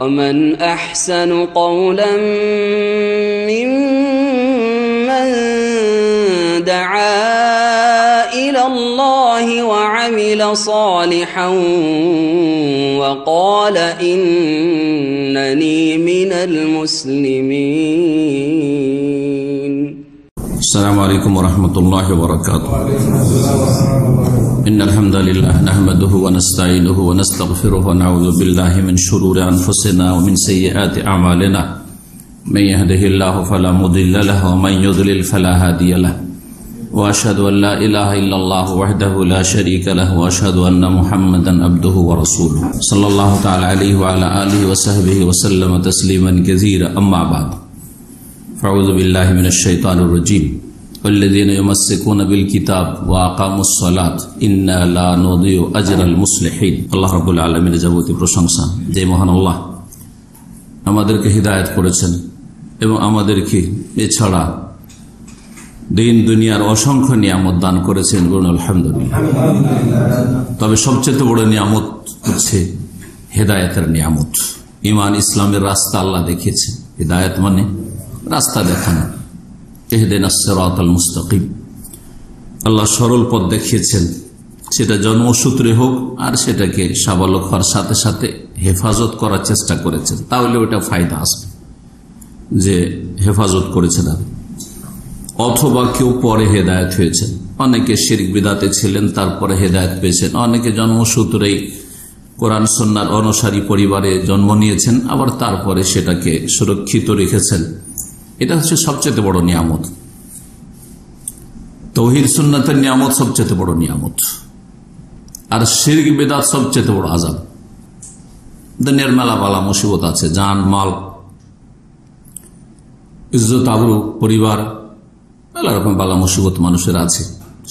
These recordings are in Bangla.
ومن أحسن قولا ممن دعا إلى الله وعمل صالحا وقال إنني من المسلمين. السلام عليكم ورحمة الله وبركاته. إن الحمد لله نحمده ونستعينه ونستغفره ونعوذ بالله من شرور أنفسنا ومن سيئات أعمالنا من يهده الله فلا مضل له ومن يضلل فلا هادي له وأشهد أن لا إله إلا الله وحده لا شريك له وأشهد أن محمدا عبده ورسوله صلى الله تعالى عليه وعلى آله وصحبه وسلم تسليما كثيرا. أما بعد فأعوذ بالله من الشيطان الرجيم والذين يمسكون بالكتاب وأقاموا الصلاة إنا لا نضيع أجر المصلحين. আল্লাহ রাব্বুল আলামিনের যাবতীয় প্রশংসা যে মহান আল্লাহ আমাদেরকে হিদায়াত করেছেন এবং আমাদেরকে এছাড়া দিন দুনিয়ার অসংখ্য নিয়ামত দান করেছেন। বলুন আলহামদুলিল্লাহ। তবে সবচেয়ে বড় নিয়ামত হচ্ছে হেদায়েতের নিয়ামত। ঈমান ইসলামের রাস্তা আল্লাহ দেখিয়েছেন। হিদায়াত মানে রাস্তা দেখানো। ইহদিনাস সিরাতাল মুস্তাকিম, আল্লাহ সরল পথ দেখিয়েছেন। সেটা জন্মসূত্রে হোক আর সেটাকে সাবালক হওয়ার সাথে সাথে হেফাজত করার চেষ্টা করেছেন, তাহলে ওটা ফায়দা আসবে যে হেফাজত করেছেন। অথবা কেউ পরে হেদায়েত হয়েছেন, অনেকে শিরক বিদাতে ছিলেন তারপরে হেদায়েত পেয়েছেন, অনেকে জন্মসূত্রেই কোরআন সুন্নাহর অনুসারী পরিবারে জন্ম নিয়েছেন, আবার তারপরে সেটাকে সুরক্ষিত রেখেছেন। এটা হচ্ছে সবচেয়ে বড় নিয়ামত। তাওহীদ সুন্নাতের নিয়ামত সবচেয়ে বড় নিয়ামত, আর শিরক বিদআত সবচেয়ে বড় আযাব। দুনিয়ার মেলা বালা মুসিবত আছে, জান মাল ইজ্জত আবরু পরিবার মেলা রকম বালা মুসিবত মানুষের আছে,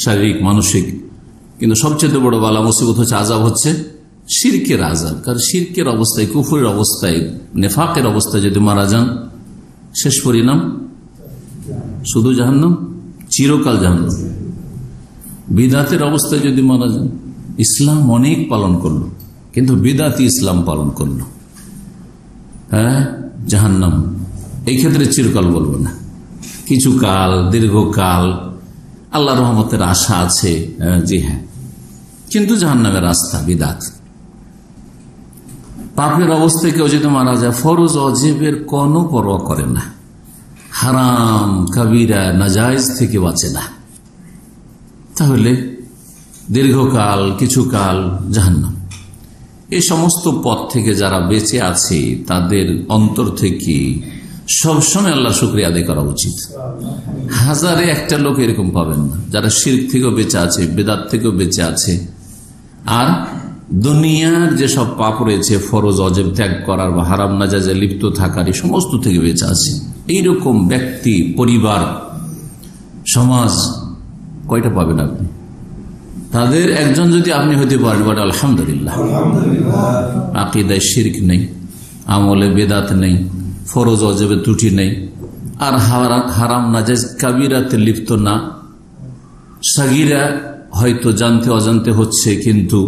শারীরিক মানসিক। কিন্তু সবচেয়ে বড় বালা মুসিবত হচ্ছে আযাব, হচ্ছে শিরকের আযাব। কারণ শিরকের অবস্থায়, কুফরের অবস্থায়, নেফাকের অবস্থায় যদি মারা যান, শেষ পরিণাম শুধু জাহান্নাম, চিরকাল জাহান্নাম। বিদাতের অবস্থায় যদি মারা যান, ইসলাম অনেক পালন করলো কিন্তু বিদাতি ইসলাম পালন করলো, হ্যাঁ জাহান্নাম। এই ক্ষেত্রে চিরকাল বলবো না, কিছু কাল, দীর্ঘকাল আল্লাহ রহমতের আশা আছে, জি হ্যাঁ, কিন্তু জাহান্নামের রাস্তা বিদাত। পাপের অবস্থায় কেউ যদি মারা যায়, ফরজ অজিবের কোনো পরোয়া করে না, হারাম কাবিরা নাজায়েজ থেকে বাঁচে না, তাহলে দীর্ঘকাল কিছু কাল জাহান্নাম। এই সমস্ত পথ থেকে যারা বেঁচে আছে তাদের অন্তর থেকে সবসময় আল্লাহ শুকরিয়া আদায় করা উচিত। হাজারে একটা লোক এরকম পাবেন না যারা শিরক থেকেও বেঁচে আছে, বেদাত থেকেও বেঁচে আছে, আর দুনিয়ার যেসব পাপ রয়েছে ফরজ অজেব ত্যাগ করার বা হারাম নাজায়েজে লিপ্ত থাকার, এই সমস্ত থেকে বেঁচে আছে। এইরকম ব্যক্তি, পরিবার, সমাজ কয়টা পাবেন আপনি? তাদের একজন যদি আপনি হতে পারেন, বলেন আলহামদুলিল্লাহ। আকীদায় শিরক নেই, আমলে বেদাত নেই, ফরজ অজেবে ত্রুটি নেই, আর হারাম নাজায়েজ কাবিরাতে লিপ্ত না। সাগীরা হয়তো জানতে অজান্তে হচ্ছে, কিন্তু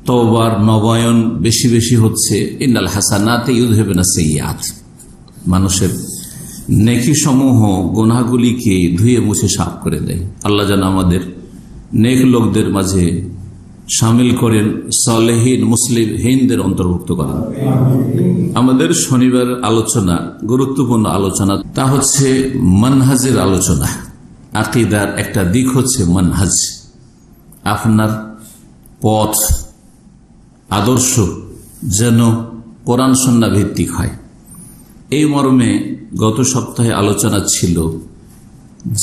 তওবার নবায়ন বেশি বেশি হচ্ছে। ইন্নাল হাসানাতে ইউযহিবুনা সাইয়্যাত, মানুষের নেকি সমূহ গুনাহগুলিকে ধুয়ে মুছে সাফ করে দেয়। আল্লাহ যেন আমাদের নেক লোকদের মাঝে শামিল করেন, সালেহীন মুসলিমহীনদের অন্তর্ভুক্ত করেন। আমাদের শনিবার আলোচনা, গুরুত্বপূর্ণ আলোচনা, তা হচ্ছে মানহাজের আলোচনা। আকীদার একটা দিক হচ্ছে মানহাজ, আপনার পথ আদর্শ যেন কোরআন সুন্নাহ ভিত্তিক হয়। এই মর্মে গত সপ্তাহে আলোচনা ছিল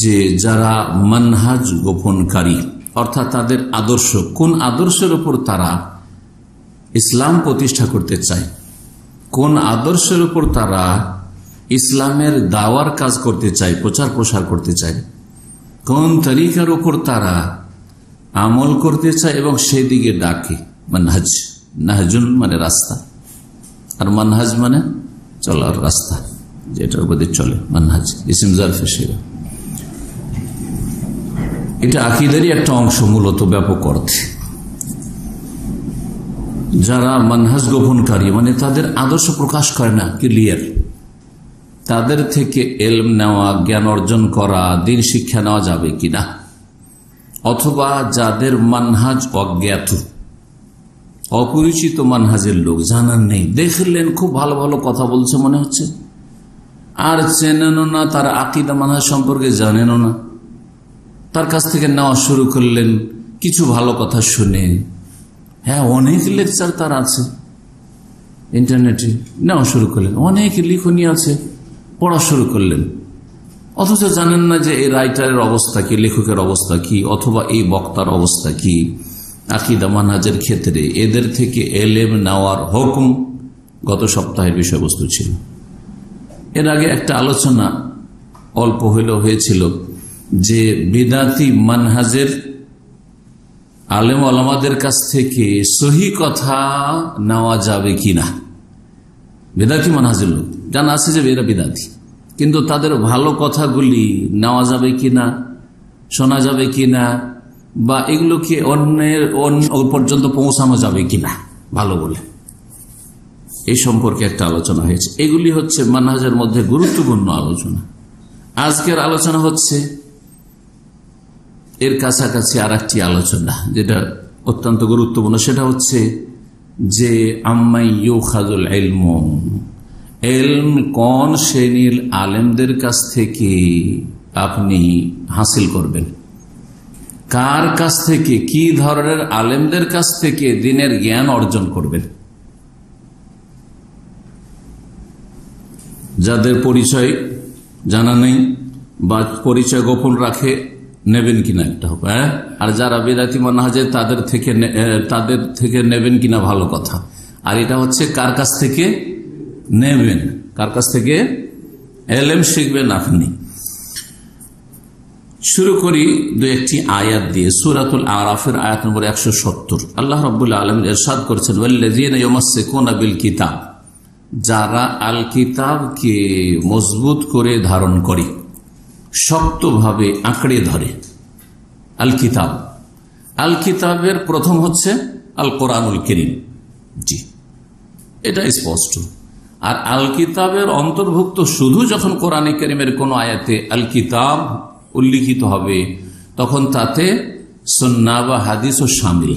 যে যারা মানহাজ গোপনকারী, অর্থাৎ তাদের আদর্শ, কোন আদর্শের উপর তারা ইসলাম প্রতিষ্ঠা করতে চায়, কোন আদর্শের উপর তারা ইসলামের দাওয়ার কাজ করতে চায়, প্রচার প্রসার করতে চায়, কোন তরিকার উপর তারা আমল করতে চায় এবং সেই দিকে ডাকে। মানহাজ, নাহজুন মানে রাস্তা, আর মানহাজ মানে চলার রাস্তা, যেটার উপর চলে মানহাজ, ইসম জারফে সেরা। এটা আকীদারই একটা অংশ মূলত ব্যাপক অর্থে। যারা মানহাজ গোপনকারী, মানে তাদের আদর্শ প্রকাশ করে না ক্লিয়ার, তাদের থেকে ইলম নেওয়া, জ্ঞান অর্জন করা, দিন শিক্ষা নেওয়া যাবে কিনা? অথবা যাদের মানহাজ অজ্ঞাত, অপরিচিত মানহাজের লোক, জানার নেই, দেখলেন খুব ভালো ভালো কথা বলছে মনে হচ্ছে, আর চেনেনও না, তার আকীদা মানহাজ সম্পর্কে জানেনও না, তার কাছ থেকে নেওয়া শুরু করলেন কিছু ভালো কথা শুনে। হ্যাঁ, অনেক লেকচার তার আছে ইন্টারনেটে, নেওয়া শুরু করলেন, অনেক লিখনি আছে, পড়া শুরু করলেন, অথচ জানেন না যে এই রাইটারের অবস্থা কি, লেখকের অবস্থা কি, অথবা এই বক্তার অবস্থা কি আকীদা মানহাজের ক্ষেত্রে। এদের থেকে ইলম নেওয়ার হুকুম গত সপ্তাহের বিষয়বস্তু ছিল। এর আগে একটা আলোচনা অল্প হইলেও হয়েছিল যে বিদাতি মানহাজের আলেম ওলামাদের কাছ থেকে সহি কথা নেওয়া যাবে কিনা। বিদাতি মানহাজের লোক জানা আছে যে এরা বিদাতি, কিন্তু তাদের ভালো কথাগুলি নেওয়া যাবে কিনা, শোনা যাবে কিনা, বা এগুলোকে অন্যের পর্যন্ত পৌঁছানো যাবে কিনা ভালো বলে, এই সম্পর্কে একটা আলোচনা হয়েছে। এগুলি হচ্ছে মানহাজের মধ্যে গুরুত্বপূর্ণ আলোচনা। আজকের আলোচনা হচ্ছে এর কাছাকাছি আর একটি আলোচনা যেটা অত্যন্ত গুরুত্বপূর্ণ, সেটা হচ্ছে যে আম্মাই ইউখাযুল ইলম, ইলম কোন শ্রেণীর আলেমদের কাছ থেকে আপনি হাসিল করবেন, কার কাছ থেকে, কি ধরনের আলেমদের কাছ থেকে দ্বীনের জ্ঞান অর্জন করবেন। যাদের পরিচয় জানা নেই বা পরিচয় গোপন রাখে, নেবেন কিনা একটা হবে, আর যারা বিদাতি মানহাজে তাদের থেকে নেবেন কিনা ভালো কথা। আর এটা হচ্ছে কার কাছ থেকে নেবেন, কার কাছ থেকে ইলম শিখবেন আপনি। শুরু করি দু একটি আয়াত দিয়ে। সূরাতুল আরাফের আয়াত নম্বর 170 আল্লাহ রাব্বুল আলামিন ইরশাদ করেছেন, ওয়াল্লাযীনা ইউমাসসিকুনা বিল কিতাব, যারা আল কিতাবকে মজবুত করে ধারণ করে, শক্তভাবে আঁকড়ে ধরে। আল কিতাব, আল কিতাবের প্রথম হচ্ছে আল কোরআনুল কারীম, জি এটা স্পষ্ট। আর আল কিতাবের অন্তর্ভুক্ত শুধু যখন কোরআনে কারীমের কোন আয়াতে আল কিতাব উল্লিখিত হবে, তখন তাতে সুন্নাহ বা হাদিসও শামিল।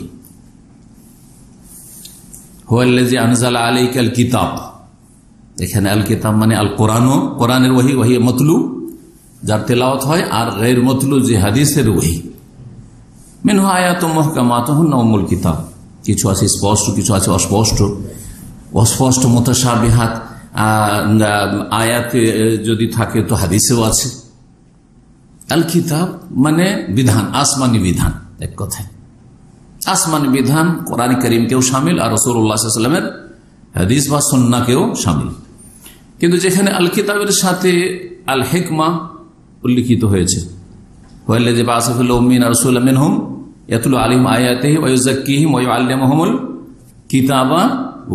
হুয়াল্লাযী আনজালা আলাইকাল কিতাব, এখানে আল কিতাব মানে আল কোরআন, কোরআনের ওহী, ওহী মাতলু যার তেলাওয়াত হয়, আর গায়র মাতলু যে হাদিসের ওহী। মিনহু আয়াতুম মুহকামাতুন হুন্না উম্মুল কিতাব, কিছু আছে স্পষ্ট, কিছু আছে অস্পষ্ট। অস্পষ্ট মুতাশাবিহাত আয়াতে যদি থাকে তো হাদিসেও আছে। আল কিতাব মানে বিধান, আসমানি বিধান, এক কথায় আসমানি বিধান কোরআন কারীমকেও শামিল, আর রাসূলুল্লাহ সাল্লাল্লাহু আলাইহি ওয়াসাল্লামের হাদিস বা সুন্নাহকেও শামিল। কিন্তু যেখানে আল কিতাবের সাথে আল হিকমা উল্লিখিত হয়েছে, ওয়াল্লাযী বা'আসা ফিল উম্মিয়িনা রাসূলাম মিনহুম ইয়াতলু আলাইহিম আয়াতিহি ওয়া ইউযাক্কিহিম ওয়া ইউআল্লিমুহুমুল কিতাবা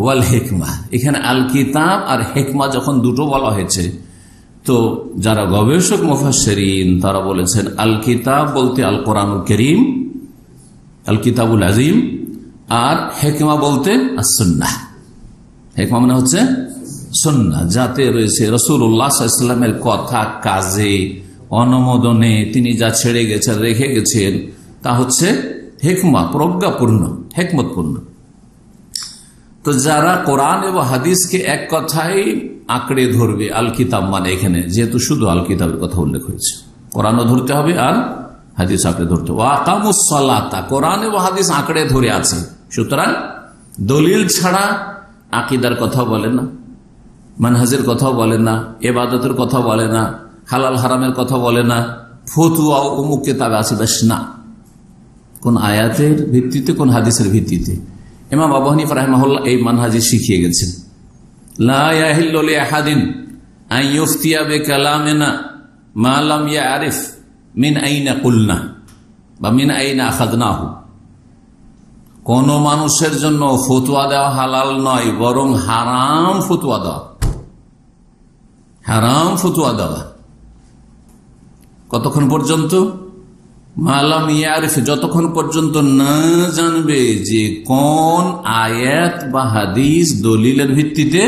ওয়াল হিকমা। এখানে আল কিতাব আর হিকমা যখন দুটো বলা হয়েছে, তো যারা গবেষক মুফাসসিরিন তারা বলেছেন আল কিতাব বলতে আল কোরআনুল কারীম, আল কিতাবুল আযীম, আর হিকমা বলতে আস-সুন্নাহ। হিকমা মানে হচ্ছে সুন্নাহ, যাতে রয়েছে রাসূলুল্লাহ সাল্লাল্লাহু আলাইহি ওয়াসাল্লামের কথা, কাজে, অনুমোদনে তিনি যা ছেড়ে গেছেন, রেখে গেছেন, তা হচ্ছে হিকমা, প্রজ্ঞাপূর্ণ, হিকমতপূর্ণ। তো যারা কোরআন এবং হাদিসকে এক কথায় আঁকড়ে ধরবে, আল কিতাব মানে এখানে যেহেতু শুধু আল কিতাবের কথা উল্লেখ হয়েছে, কোরআনও ধরতে হবে আর হাদিস আঁকড়ে ধরতে হবে। ওয়া আকামুস সালাতা, কোরআন এবং হাদিস আঁকড়ে ধরে আছে, সুতরাং দলিল ছাড়া আকীদার কথা বলে না, মানহাজের কথা বলে না, ইবাদতের কথা বলে না, হালাল হারামের কথা বলে না, ফতোয়া অমুক কিতাবে আছে বেশ না, কোন আয়াতের ভিত্তিতে, কোন হাদিসের ভিত্তিতে। ইমাম আবু হানিফা রাহিমাহুল্লাহ এই মানহাজে শিখিয়ে গেছেন, লা ইয়াহিল্লু লিআহাদিন আন ইফতিয়া বিকালামিনা মা লাম ইয়ারিফ মিন আইনা কুলনা বা মিন আইনা আখাযনাহু। কোন মানুষের জন্য ফতোয়া দেওয়া হালাল নয়, বরং হারাম ফতোয়া দেওয়া, হারাম ফতোয়া দেওয়া। কতক্ষণ পর্যন্ত? মালাম ইয়ারিফ, যতক্ষণ পর্যন্ত না জানবে যে কোন আয়াত বা হাদিস দলিলের ভিত্তিতে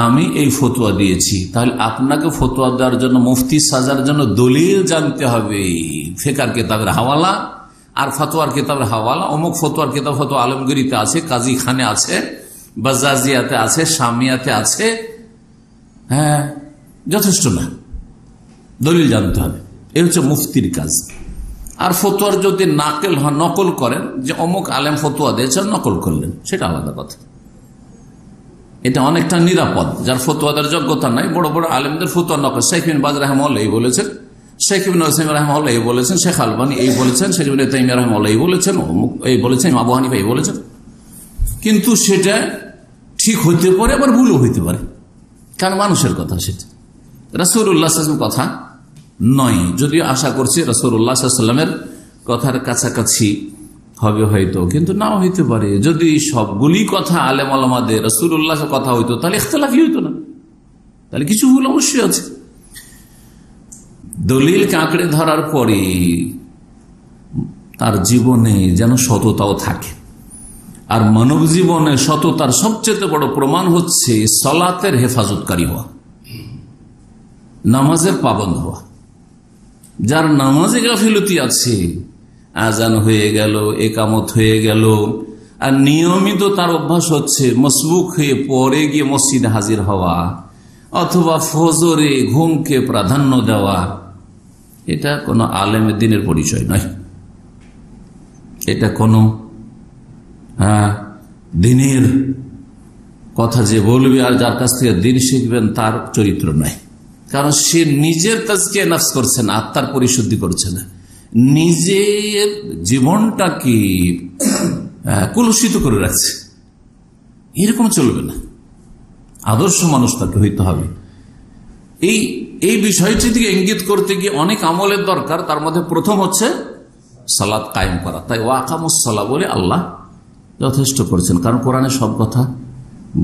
আমি এই ফতোয়া দিয়েছি। তাহলে আপনাকে ফতোয়া দেওয়ার জন্য, মুফতি সাজার জন্য দলিল জানতে হবে। ফিকহের কিতাবের হাওয়ালা আর ফতোয়ার কিতাবের হাওয়ালা, অমুক ফতোয়ার কিতাব ফতোয়া আলমগীরিতে আছে, কাজী খানে আছে, বাজাজিয়াতে আছে, শামিয়াতে আছে। হ্যাঁ, যথেষ্ট না, দলিল জানতে হবে। এ হচ্ছে মুফতির কাজ। আর ফতোয়ার যদি নকল করেন, যে অমুক আলেম ফতোয়া দিয়েছেন, নকল করলেন, সেটা আলাদা কথা। এটা অনেকটা নিরাপদ। যার ফতোয়াদের যোগ্যতা নাই, বড় বড় আলেমদের ফতোয়া নকল, শেখ বিন বাজ রাহমাহুল্লাহ এই বলেছেন, শেখ ইবনে উসাইমিন রাহমাহুল্লাহ এই বলেছেন, শেখ আলবানী এই বলেছেন, শেখ ইবনে তাইমিয়া রাহমাহুল্লাহ এই বলেছেন, অমুক এই বলেছেন, আবু হানিফা এই বলেছেন। কিন্তু সেটা ঠিক হইতে পারে, আবার ভুলও হইতে পারে, কারণ মানুষের কথা সেটা, রাসূলুল্লাহ সাল্লাল্লাহু আলাইহি ওয়াসাল্লামের কথা নয়। যদিও আশা করছি রাসূলুল্লাহ সাল্লাল্লাহু আলাইহি ওয়াসাল্লামের কথার কাছাকাছি হবে হয়তো, কিন্তু নাও হইতে পারে। যদি সবগুলি কথা আলেম ওলামাদের রাসূলুল্লাহ কথা হইতো, তাহলে ইখতিলাফই হইতো না, তাহলে কিছু ভুল অবশ্যই আছে। দলিল কাঁকড়ে ধরার পরে তার জীবনে যেন সততাও থাকে। আর মানব জীবনে সততার সবচেয়ে বড় প্রমাণ হচ্ছে সালাতের হেফাজতকারী হওয়া, নামাজের পাবন্দ হওয়া। যার নামাজে গাফিলতি আছে, আজান হয়ে গেল, একামত হয়ে গেল, আর নিয়মিত তার অভ্যাস হচ্ছে মসবুক হয়ে পরে গিয়ে মসজিদে হাজির হওয়া, অথবা ফজরে ঘুমকে প্রাধান্য দেওয়া, এটা কোনো আলেমের দিনের পরিচয় নয়। এটা কোনো দিনের কথা যে বলবে আর যার কাছ থেকে দিন শিখবেন তার চরিত্র নয়। কারণ সে নিজের তাজকিয়া নফস করছে না, আত্মার পরিশুদ্ধি করছে না, নিজের জীবনটাকে কলুষিত করে রাখছে। এরকম চলবে না, আদর্শ মানুষ তাকে হইতে হবে। এই বিষয়টি থেকে ইঙ্গিত করতে গিয়ে অনেক আমলের দরকার। তার মধ্যে প্রথম হচ্ছে সালাত কায়েম করা। তাই ওয়াকামুস সালাহ বলে আল্লাহ যথেষ্ট করেছেন, কারণ কোরআনে সব কথা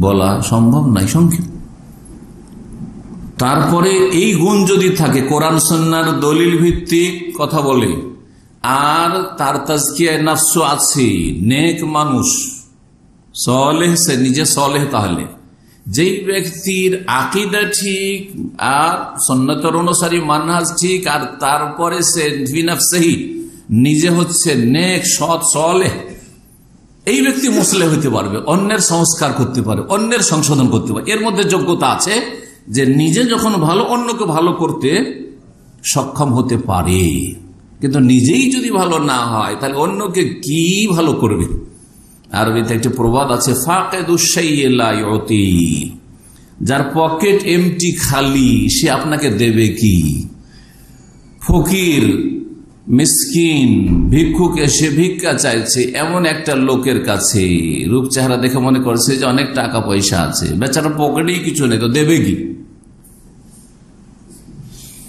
বলা সম্ভব নাই, সংক্ষেপ। তারপরে এই গুণ যদি থাকে, কোরআন সুন্নাহর দলিল ভিত্তিক কথা বলে, আর তার তাজকিয়ায়ে নফস আছে, নেক মানুষ, সলেহ, সে নিজে সলেহ, তাহলে যেই ব্যক্তির আকীদা ঠিক আর সুন্নাতের অনুসারী মানহাজ ঠিক, আর তারপরে সে বিনফসিহি নিজে হচ্ছে নেক, সৎ, সলেহ, এই ব্যক্তি মুসলিম হইতে পারবে, অন্যের সংস্কার করতে পারে, অন্যের সংশোধন করতে পারে। এর মধ্যে যোগ্যতা আছে যে নিজে যখন ভালো, অন্যকে ভালো করতে সক্ষম হতে পারে। কিন্তু নিজেই যদি ভালো না হয়, তাহলে অন্যকে কি ভালো করবে? আরবিতে একটি প্রবাদ আছে, ফাকিদুশ শাইই লা ইউতি, যার পকেট এমটি, খালি, সে আপনাকে দেবে কি? ফকির, মিসকিন, ভিক্ষুক এসে ভিক্ষা চাইছে এমন একটা লোকের কাছে, রূপ চেহারা দেখে মনে করছে যে অনেক টাকা পয়সা আছে, বেচারা পকেটেই কিছু নেই, তো দেবে কি?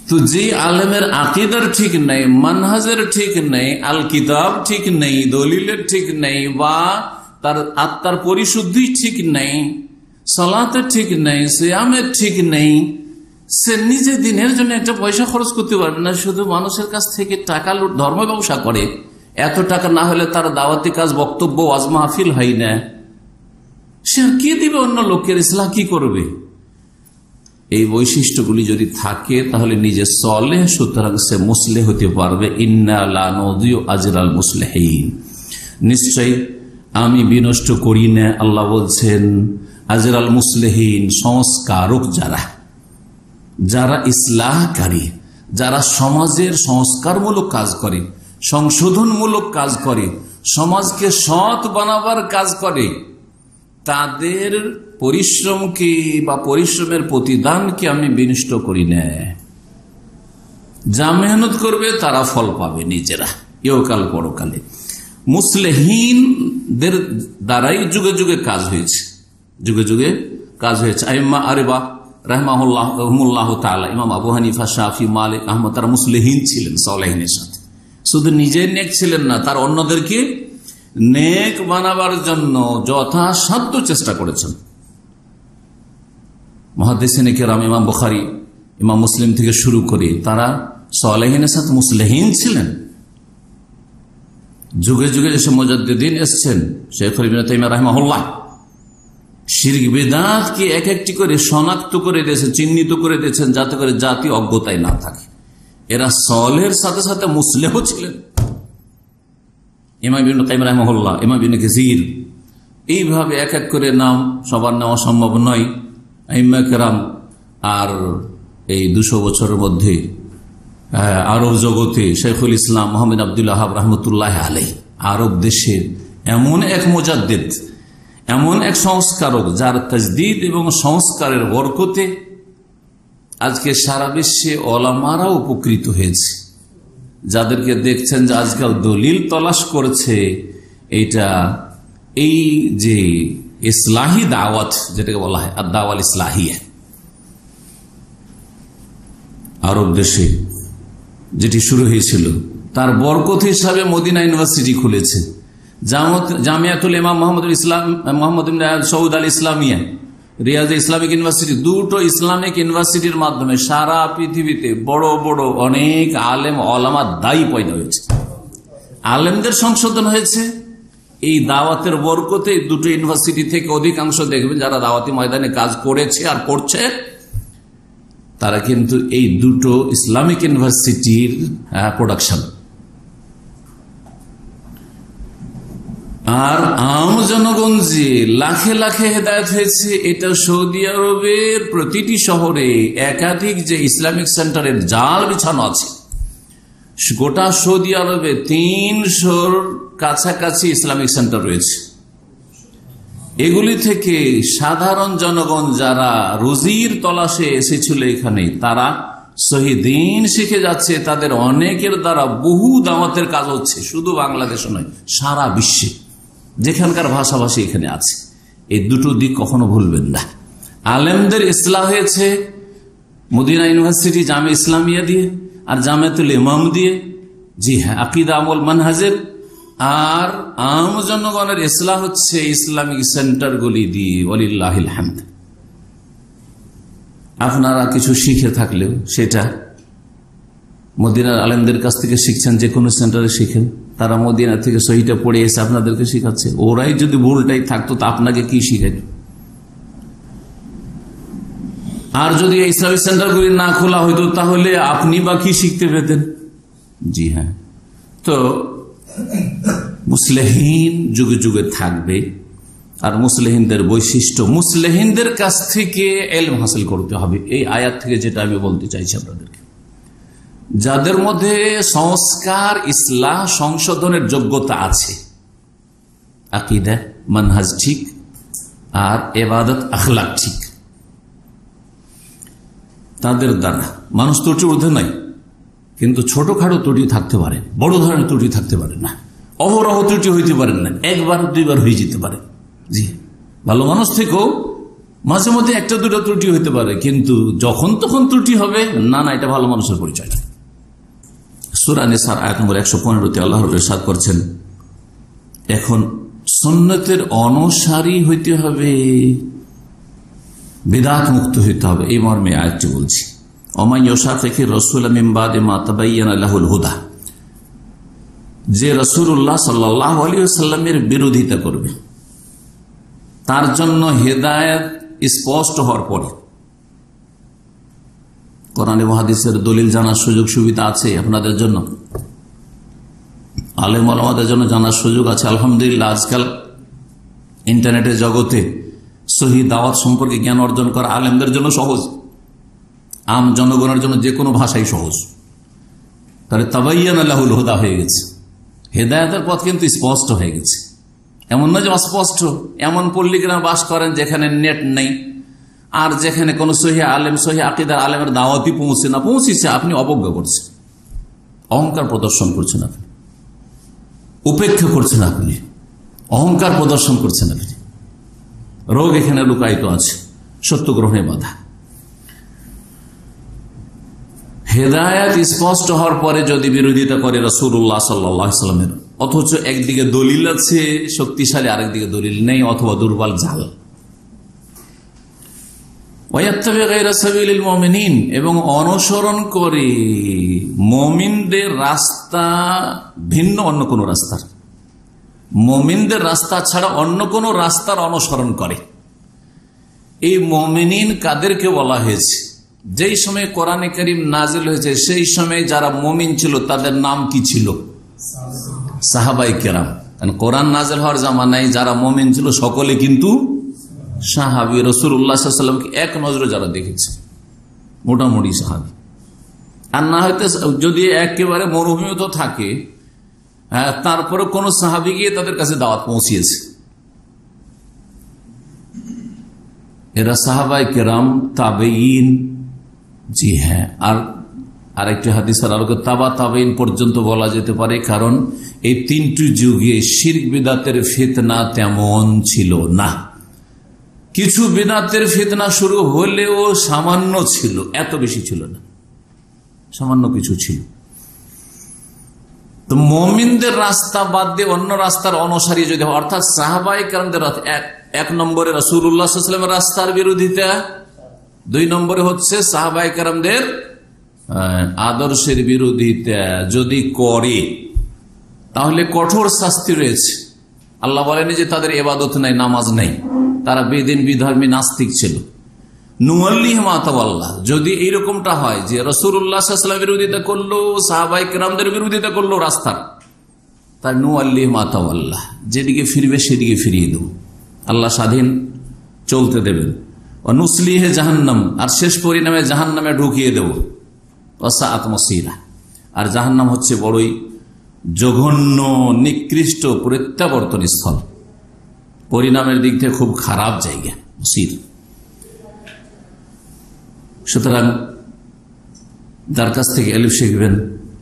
তো যে আলেমের আকীদার ঠিক নেই, মানহাজের ঠিক নেই, আল কিতাব ঠিক নেই, দলিলের ঠিক নেই, বা তার আত্মার পরিশুদ্ধি ঠিক নেই, সালাতের ঠিক নেই, সিয়ামের ঠিক নেই, সে নিজে দিনের জন্য একটা পয়সা খরচ করতে পারবে না, শুধু মানুষের কাছ থেকে টাকা লুট ধর্ম ব্যবসা করে। এত টাকা না হলে তার দাওয়াতি কাজ, বক্তব্য, ওয়াজ মাহফিল হয় না। সে কি দিবে অন্য লোকের, ইসলাহ কি করবে? এই বৈশিষ্ট্যগুলি যদি থাকে তাহলে নিজে সলেহ, সুতরাং সে মুসলিহ হতে পারবে। ইন্না লা নুযিউ আজরাল মুসলিহিন, নিশ্চয়ই আমি বিনষ্ট করি না, আল্লাহ বলছেন, আজরাল মুসলিহিন, সংস্কারক যারা ইসলাহকারী, যারা সমাজের সংস্কারমূলক কাজ করে, সংশোধনমূলক কাজ করে, সমাজকে সৎ বানাবার কাজ করে, তাদের পরিশ্রমকে বা পরিশ্রমের প্রতিদানকে আমি বিনষ্ট করি না। যা মেহনত করবে তারা ফল পাবে নিজেরা, ইহকাল পরকালে। মুসলিহিনদের দ্বারাই যুগে যুগে কাজ হয়েছে, যুগে যুগে কাজ হয়েছে। আইম্মা আরবা রাহমাহুল্লাহ তাআলা, ইমাম আবু হানিফা, শাফি, মালিক, আহমদ, তারা মুসলিহিন ছিলেন, সালেহিনের সাথে। শুধু নিজে নেক ছিলেন না, তার অন্যদেরকে নেক বানাবার জন্য যথাসাধ্য চেষ্টা করেছেন। মুহাদ্দিসিনে কেরাম, ইমাম বুখারী, ইমাম মুসলিম থেকে শুরু করে তারা সালেহিনের সাথে মুসলিহিন ছিলেন। যুগে যুগে যেসব মুজাদ্দিদিন এসছেন, শেখুল ইবনে তাইমিয়া রাহিমাহুল্লাহ শিরক বিদআতকে এক একটি করে শনাক্ত করে দিয়েছেন, চিহ্নিত করে দিয়েছেন, যাতে করে জাতি অজ্ঞতায় না থাকে। এরা সালেহের সাথে সাথে মুসলিহও ছিলেন। ইমাম ইবনে কাইয়িম রাহিমাহুল্লাহ, ইমাম ইবনে কাসির, এইভাবে এক এক করে নাম সবার নেওয়া সম্ভব নয়। আইম্মা কেরাম, আর এই 200 বছরের মধ্যে আরব জগতে শেখুল ইসলাম মোহাম্মদ আব্দুল ওয়াহাব রহমতুল্লাহ আলাইহি, আরব দেশের এমন এক মুজাদ্দিদ, এমন এক সংস্কারক, যার তাজদীদ এবং সংস্কারের বরকতে আজকে সারা বিশ্বে ওলামারা উপকৃত হয়েছে। যাদেরকে দেখছেন যে আজকাল দলিল তলাশ করছে, এইটা এই যে ইসলাহি দাওয়াত যেটাকে বলা হয় আদ-দাওয়াল ইসলাহিয়া, আরব দেশে যেটি শুরু হয়েছিল, তার বরকত হিসাবে মদিনা ইউনিভার্সিটি খুলেছে। জামিয়াতুল ইমাম মোহাম্মদ সৌদ আল ইসলামিয়া, রিয়াজ ইসলামিক ইউনিভার্সিটি, দুটো ইসলামিক ইউনিভার্সিটির মাধ্যমে সারা পৃথিবীতে বড় বড় অনেক আলেম ওলামা দায়ী পয়দা হয়েছে, আলেমদের সংশোধন হয়েছে। এই দাওয়াতের বরকতে দুটো ইউনিভার্সিটি থেকে অধিকাংশ দেখবেন যারা দাওয়াতি ময়দানে কাজ করেছে আর করছে, তারা কিন্তু এই দুটো ইসলামিক ইউনিভার্সিটির প্রোডাকশন। আর আম জনগণ যে লাখে লাখে হেদায়েত হয়েছে, এটা সৌদি আরবের প্রতিটি শহরে একাধিক যে ইসলামিক সেন্টারের জাল বিছানো আছে, গোটা সৌদি আরবে 300-র কাছাকাছি ইসলামিক সেন্টার রয়েছে। এগুলি থেকে সাধারণ জনগণ যারা রুজির তলাশে এসেছিল এখানে, তারা শহীদিন শিখে যাচ্ছে। তাদের অনেকের দ্বারা বহু দাওয়াতের কাজ হচ্ছে, শুধু বাংলাদেশ নয়, সারা বিশ্বে যেখানকার ভাষাভাষী এখানে আছে। এই দুটো দিক কখনো ভুলবেন না। আলেমদের ইসলাহ হয়েছে মদিনা ইউনিভার্সিটি জামিয়া ইসলামিয়া দিয়ে আর জামিয়াতুল ইমাম দিয়ে, জি হ্যাঁ, আকীদা আমল মানহাজের। আর আম জনগণের ইসলাহ হচ্ছে ইসলামিক সেন্টারগুলি দিয়ে, ওয়ালিল্লাহিল হামদ। আপনারা কিছু শিখে থাকলেও সেটা মদিনার আলেমদের কাছ থেকে শিখছেন, যে কোনো সেন্টারে শিখেন, তারা মদিনা থেকে সহিটা পড়ে এসে আপনাদেরকে শিখাচ্ছে। ওরাই যদি ভুলটাই থাকতো তা আপনাকে কি শিখাইত? আর যদি এই ইসলামিক সেন্টারগুলি না খোলা হইতো তাহলে আপনি বা কি শিখতে পেতেন? জি হ্যাঁ। তো মুসলিহিন যুগে যুগে থাকবে, আর মুসলিহিনদের বৈশিষ্ট্য, মুসলিহিনদের কাছ থেকে ইলম হাসিল করতে হবে। এই আয়াত থেকে যেটা আমি বলতে চাইছি আপনাদেরকে, যাদের মধ্যে সংস্কার, ইসলাহ, সংশোধনের যোগ্যতা আছে, আকীদা মানহাজ ঠিক, আর ইবাদত আখলাক ঠিক, তাদের দ্বারা মানুষ ত্রুটি ঊর্ধ্বে নাই, কিন্তু ছোটখাটো ত্রুটি থাকতে পারে, বড় ধরনের ত্রুটি থাকতে পারে না, অহরহ ত্রুটি হইতে পারে না, একবার দুইবার হয়ে যেতে পারে। জি, ভালো মানুষ থেকেও মাঝে মধ্যে একটা দুটো ত্রুটি হইতে পারে, কিন্তু যখন তখন ত্রুটি হবে না, না, এটা ভালো মানুষের পরিচয় না। সূরা নিসার আয়াত নম্বর 115-তে আল্লাহ ইরশাদ করছেন, এখন সুন্নতের অনুসারী হইতে হবে, বিদআত মুক্ত হইতে হবে। এই মর্মে আয়াতটি বলছি, ওমান ইউশাকিকির রাসূল মিন বাদি মা তাবায়্যানা লাহুল হুদা, যে রাসূলুল্লাহ সাল্লাল্লাহু আলাইহি ওয়াসাল্লামের বিরোধিতা করবে, তার জন্য হেদায়েত স্পষ্ট হওয়ার পরে। কোরআন এবং হাদিসের দলিল জানার সুযোগ সুবিধা আছে আপনাদের জন্য, আলেম ওলামাদের জন্য জানার সুযোগ আছে। আলহামদুলিল্লাহ, আজকাল ইন্টারনেটের জগতে সহি দাওয়াত সম্পর্কে জ্ঞান অর্জন করা আলেমদের জন্য সহজ, আম জনগণের জন্য যে কোনো ভাষাই সহজ। তাহলে তাবায়্যানা লাহুল হুদা হয়ে গেছে, হেদায়েতের পথ কিন্তু স্পষ্ট হয়ে গেছে। এমন না যে অস্পষ্ট। এমন পল্লীগ্রাম বাস করেন যেখানে নেট নেই, আর যেখানে কোনো সহি আলেম, সহি আকীদার আলেমের দাওয়াতই পৌঁছে না, পৌঁছেছে, আপনি অবজ্ঞা করছেন, অহংকার প্রদর্শন করছেন, আপনি উপেক্ষা করছেন, আপনি অহংকার প্রদর্শন করছেন, আপনি। রোগ এখানে লুকায়িত আছে, সত্য গ্রহণে বাধা। হেদায়েত স্পষ্ট হওয়ার পরে যদি বিরোধিতা করে রাসূলুল্লাহ সাল্লাল্লাহু আলাইহি ওয়াসাল্লামের, অথচ একদিকে দলিল আছে শক্তিশালী, আরেকদিকে দলিল নেই অথবা দুর্বল জাল, ওয়ায়াত্তাবি গায়রা সাবিলিল মুমিনিন, এবং অনুসরণ করে মুমিনদের রাস্তা ভিন্ন অন্য কোন রাস্তার, মুমিনদের রাস্তা ছাড়া অন্য কোন রাস্তার অনুসরণ করে। এই মুমিনিন কাদেরকে বলা হয়েছে? যেই সময় কোরআনে কারীম নাজিল হয়েছে সেই সময় যারা মুমিন ছিল তাদের নাম কি ছিল? সাহাবায়ে কেরাম। কারণ কোরআন নাজিল হওয়ার জামানায় যারা মুমিন ছিল সকলে কিন্তু সাহাবী। রাসূলুল্লাহ সাল্লাল্লাহু আলাইহি ওয়াসাল্লামকে এক নজরে যারা দেখেছে মোটামুটি সাহাবী। আর না হয়তো যদি একেবারে মরুভূমিতে থাকে, তারপরে কোন সাহাবী গিয়ে তাদের কাছে দাওয়াত পৌঁছিয়েছে, এরা সাহাবায়ে কেরাম, তাবেঈন। জি হ্যাঁ, আর আরেকটি হাদিসের আলোকে তাবা তাবেঈন পর্যন্ত বলা যেতে পারে, কারণ এই তিনটি যুগে শিরক বিদআতের ফিতনা তেমন ছিল না। কিছু বিদআতের ফিতনা শুরু হলেও সামান্য ছিল, এত বেশি ছিল না, সামান্য কিছু ছিল। তো মুমিনদের রাস্তা বাদ দিয়ে অন্য রাস্তার অনুসারী যদি, অর্থাৎ সাহাবায়ে কেরামদের এক নম্বরে রাসূলুল্লাহ সাল্লাল্লাহু আলাইহি ওয়াসাল্লামের রাস্তার বিরোধিতা, দুই নম্বরে হচ্ছে সাহাবায়ে কেরামদের আদর্শের বিরোধিতা যদি করে তাহলে কঠোর শাস্তি রয়েছে। আল্লাহ বলেনি যে তাদের ইবাদত নাই, নামাজ নাই, তারা বেদিন বিধর্মী নাস্তিক ছিল। নুওয়াল্লিহি মা তাওয়াল্লা, যদি এইরকমটা হয় যে রাসূলুল্লাহ সাল্লাল্লাহু আলাইহি ওয়াসাল্লামের বিরোধিতা করলো, সাহাবায়ে কেরামদের বিরোধিতা করলো রাস্তার, তার নুওয়াল্লিহি মা তাওয়াল্লা, যেদিকে ফিরবে সেদিকে ফিরিয়ে দেব, আল্লাহ স্বাধীন চলতে দেবেন। ওয়া নুসলিহি জাহান্নাম, আর শেষ পরিণামে জাহান্নামে ঢুকিয়ে দেব। ওয়া সাআত মাসীরা, আর জাহান্নাম হচ্ছে বড়ই জঘন্য নিকৃষ্ট প্রত্যাবর্তন স্থল, পরিণামের দিক থেকে খুব খারাপ জায়গা মসির। সুতরাং যার কাছ থেকে এলিফ শিখবেন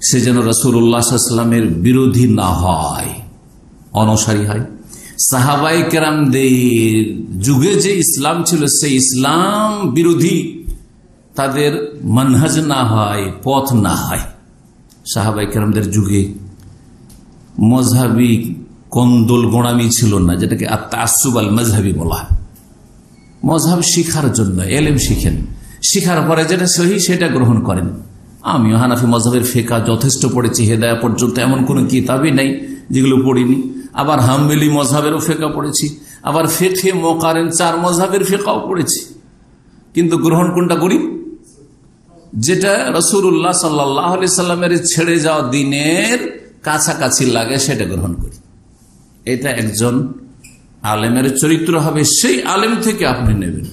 সে যেন রাসূলুল্লাহ সাল্লাল্লাহু আলাইহি ওয়াসাল্লামের বিরোধী না হয়, অনুসারী হয়। সাহাবায়ে কেরামদের যুগে যে ইসলাম ছিল সেই ইসলাম বিরোধী তাদের মানহাজ না হয়, পথ না হয়। সাহাবায়ে কেরামদের যুগে মজহাবি কন্দল গোড়ামি ছিল না, যেটাকে আত-তাআসসুব আল মাযহাবী বলা হয়। মজহাব শিখার জন্য এলেম শিখেন, শিখার পরে যেটা সহি সেটা গ্রহণ করেন। আমিও হানাফি মজহাবের ফিকহ যথেষ্ট পড়েছি, হেদায়া পর্যন্ত এমন কোনো কিতাবই নাই যেগুলো পড়িনি। আবার হাম্বলি মজহাবেরও ফিকহ পড়েছি, আবার ফিকহে মুকারিন 4 মজহাবের ফিকহও পড়েছি। কিন্তু গ্রহণ কোনটা করি? যেটা রাসূলুল্লাহ সাল্লাল্লাহু আলাইহি সাল্লামের ছেড়ে যাওয়া দ্বীনের কাছাকাছি লাগে সেটা গ্রহণ করি। এটা একজন আলেমের চরিত্র হবে, সেই আলেম থেকে আপনি নেবেন।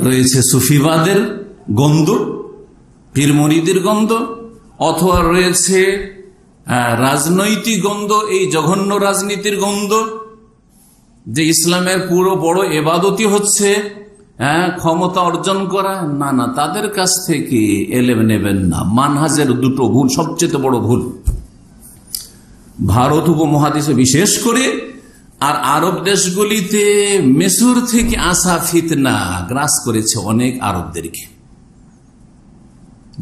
রয়েছে সুফিবাদের গন্ধ, পীর মুরিদের গন্ধ, অথবা রয়েছে রাজনৈতিক গন্ধ, এই জঘন্য রাজনীতির গন্ধ, যে ইসলামের পুরো বড় ইবাদতই হচ্ছে ক্ষমতা অর্জন করা। না না, তাদের কাছ থেকে এলেম নেবেন না। মানহাজের দুটো ভুল, সবচেয়ে বড় ভুল। ভারত উপমহাদেশে বিশেষ করে আর আরব দেশগুলিতে মিশর থেকে আসা ফিতনা গ্রাস করেছে অনেক আরবদেরকে।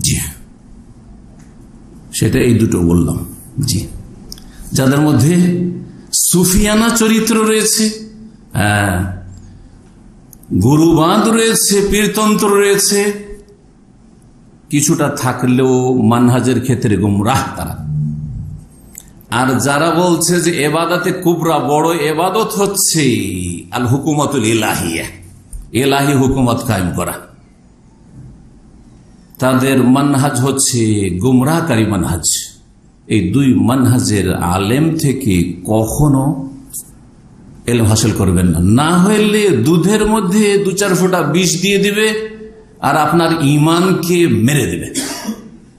জি, সেটা এই দুটো বললাম। জি, যাদের মধ্যে সুফিয়ানা চরিত্র রয়েছে, গুরুবাদ রয়েছে, পীরতন্ত্র রয়েছে, কিছুটা থাকলেও মানহাজের ক্ষেত্রে গুমরাহ তারা। আর যারা বলছে যে এবাদতে কুবরা, বড় এবাদত হচ্ছে আল হুকুমাতুল ইলাহিয়া, ইলাহি হুকুমত কায়েম করা, তাদের মানহাজ হচ্ছে গুমরাহকারী মানহাজ। এই দুই মানহাজের আলেম থেকে কখনো এলম হাসিল করবেন না। না হইলে দুধের মধ্যে 2-4 ফোঁটা বিষ দিয়ে দিবে আর আপনার ইমানকে মেরে দেবে,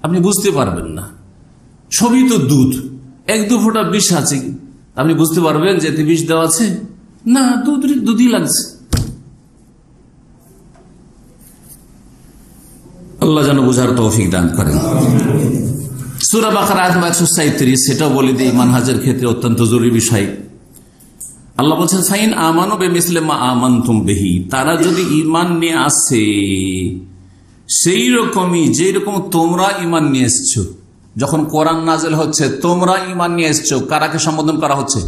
আপনি বুঝতে পারবেন না। সবই তো দুধ, 1-2 ফোঁটা বিষ আছে, আপনি বুঝতে পারবেন যে এতে বিষ দেওয়া আছে? না, দুধই লাগছে। আল্লাহ যেন বুঝার তৌফিক দান করেন। সূরা বাকারা আয়াত 137, সেটাও বলে দিই মানহাজের ক্ষেত্রে অত্যন্ত জরুরি বিষয়। আল্লাহ বলছেন, ফাইন আমানু বিমিসলি মা আমানতুম বিহি, তারা যদি ঈমান নিয়ে আসে সেই রকমই যেই রকম তোমরা ঈমান নিয়ে এসেছো। যখন কোরআন নাযিল হচ্ছে তোমরা ঈমান নিয়ে এসেছো, কারাকে সম্বোধন করা হচ্ছে?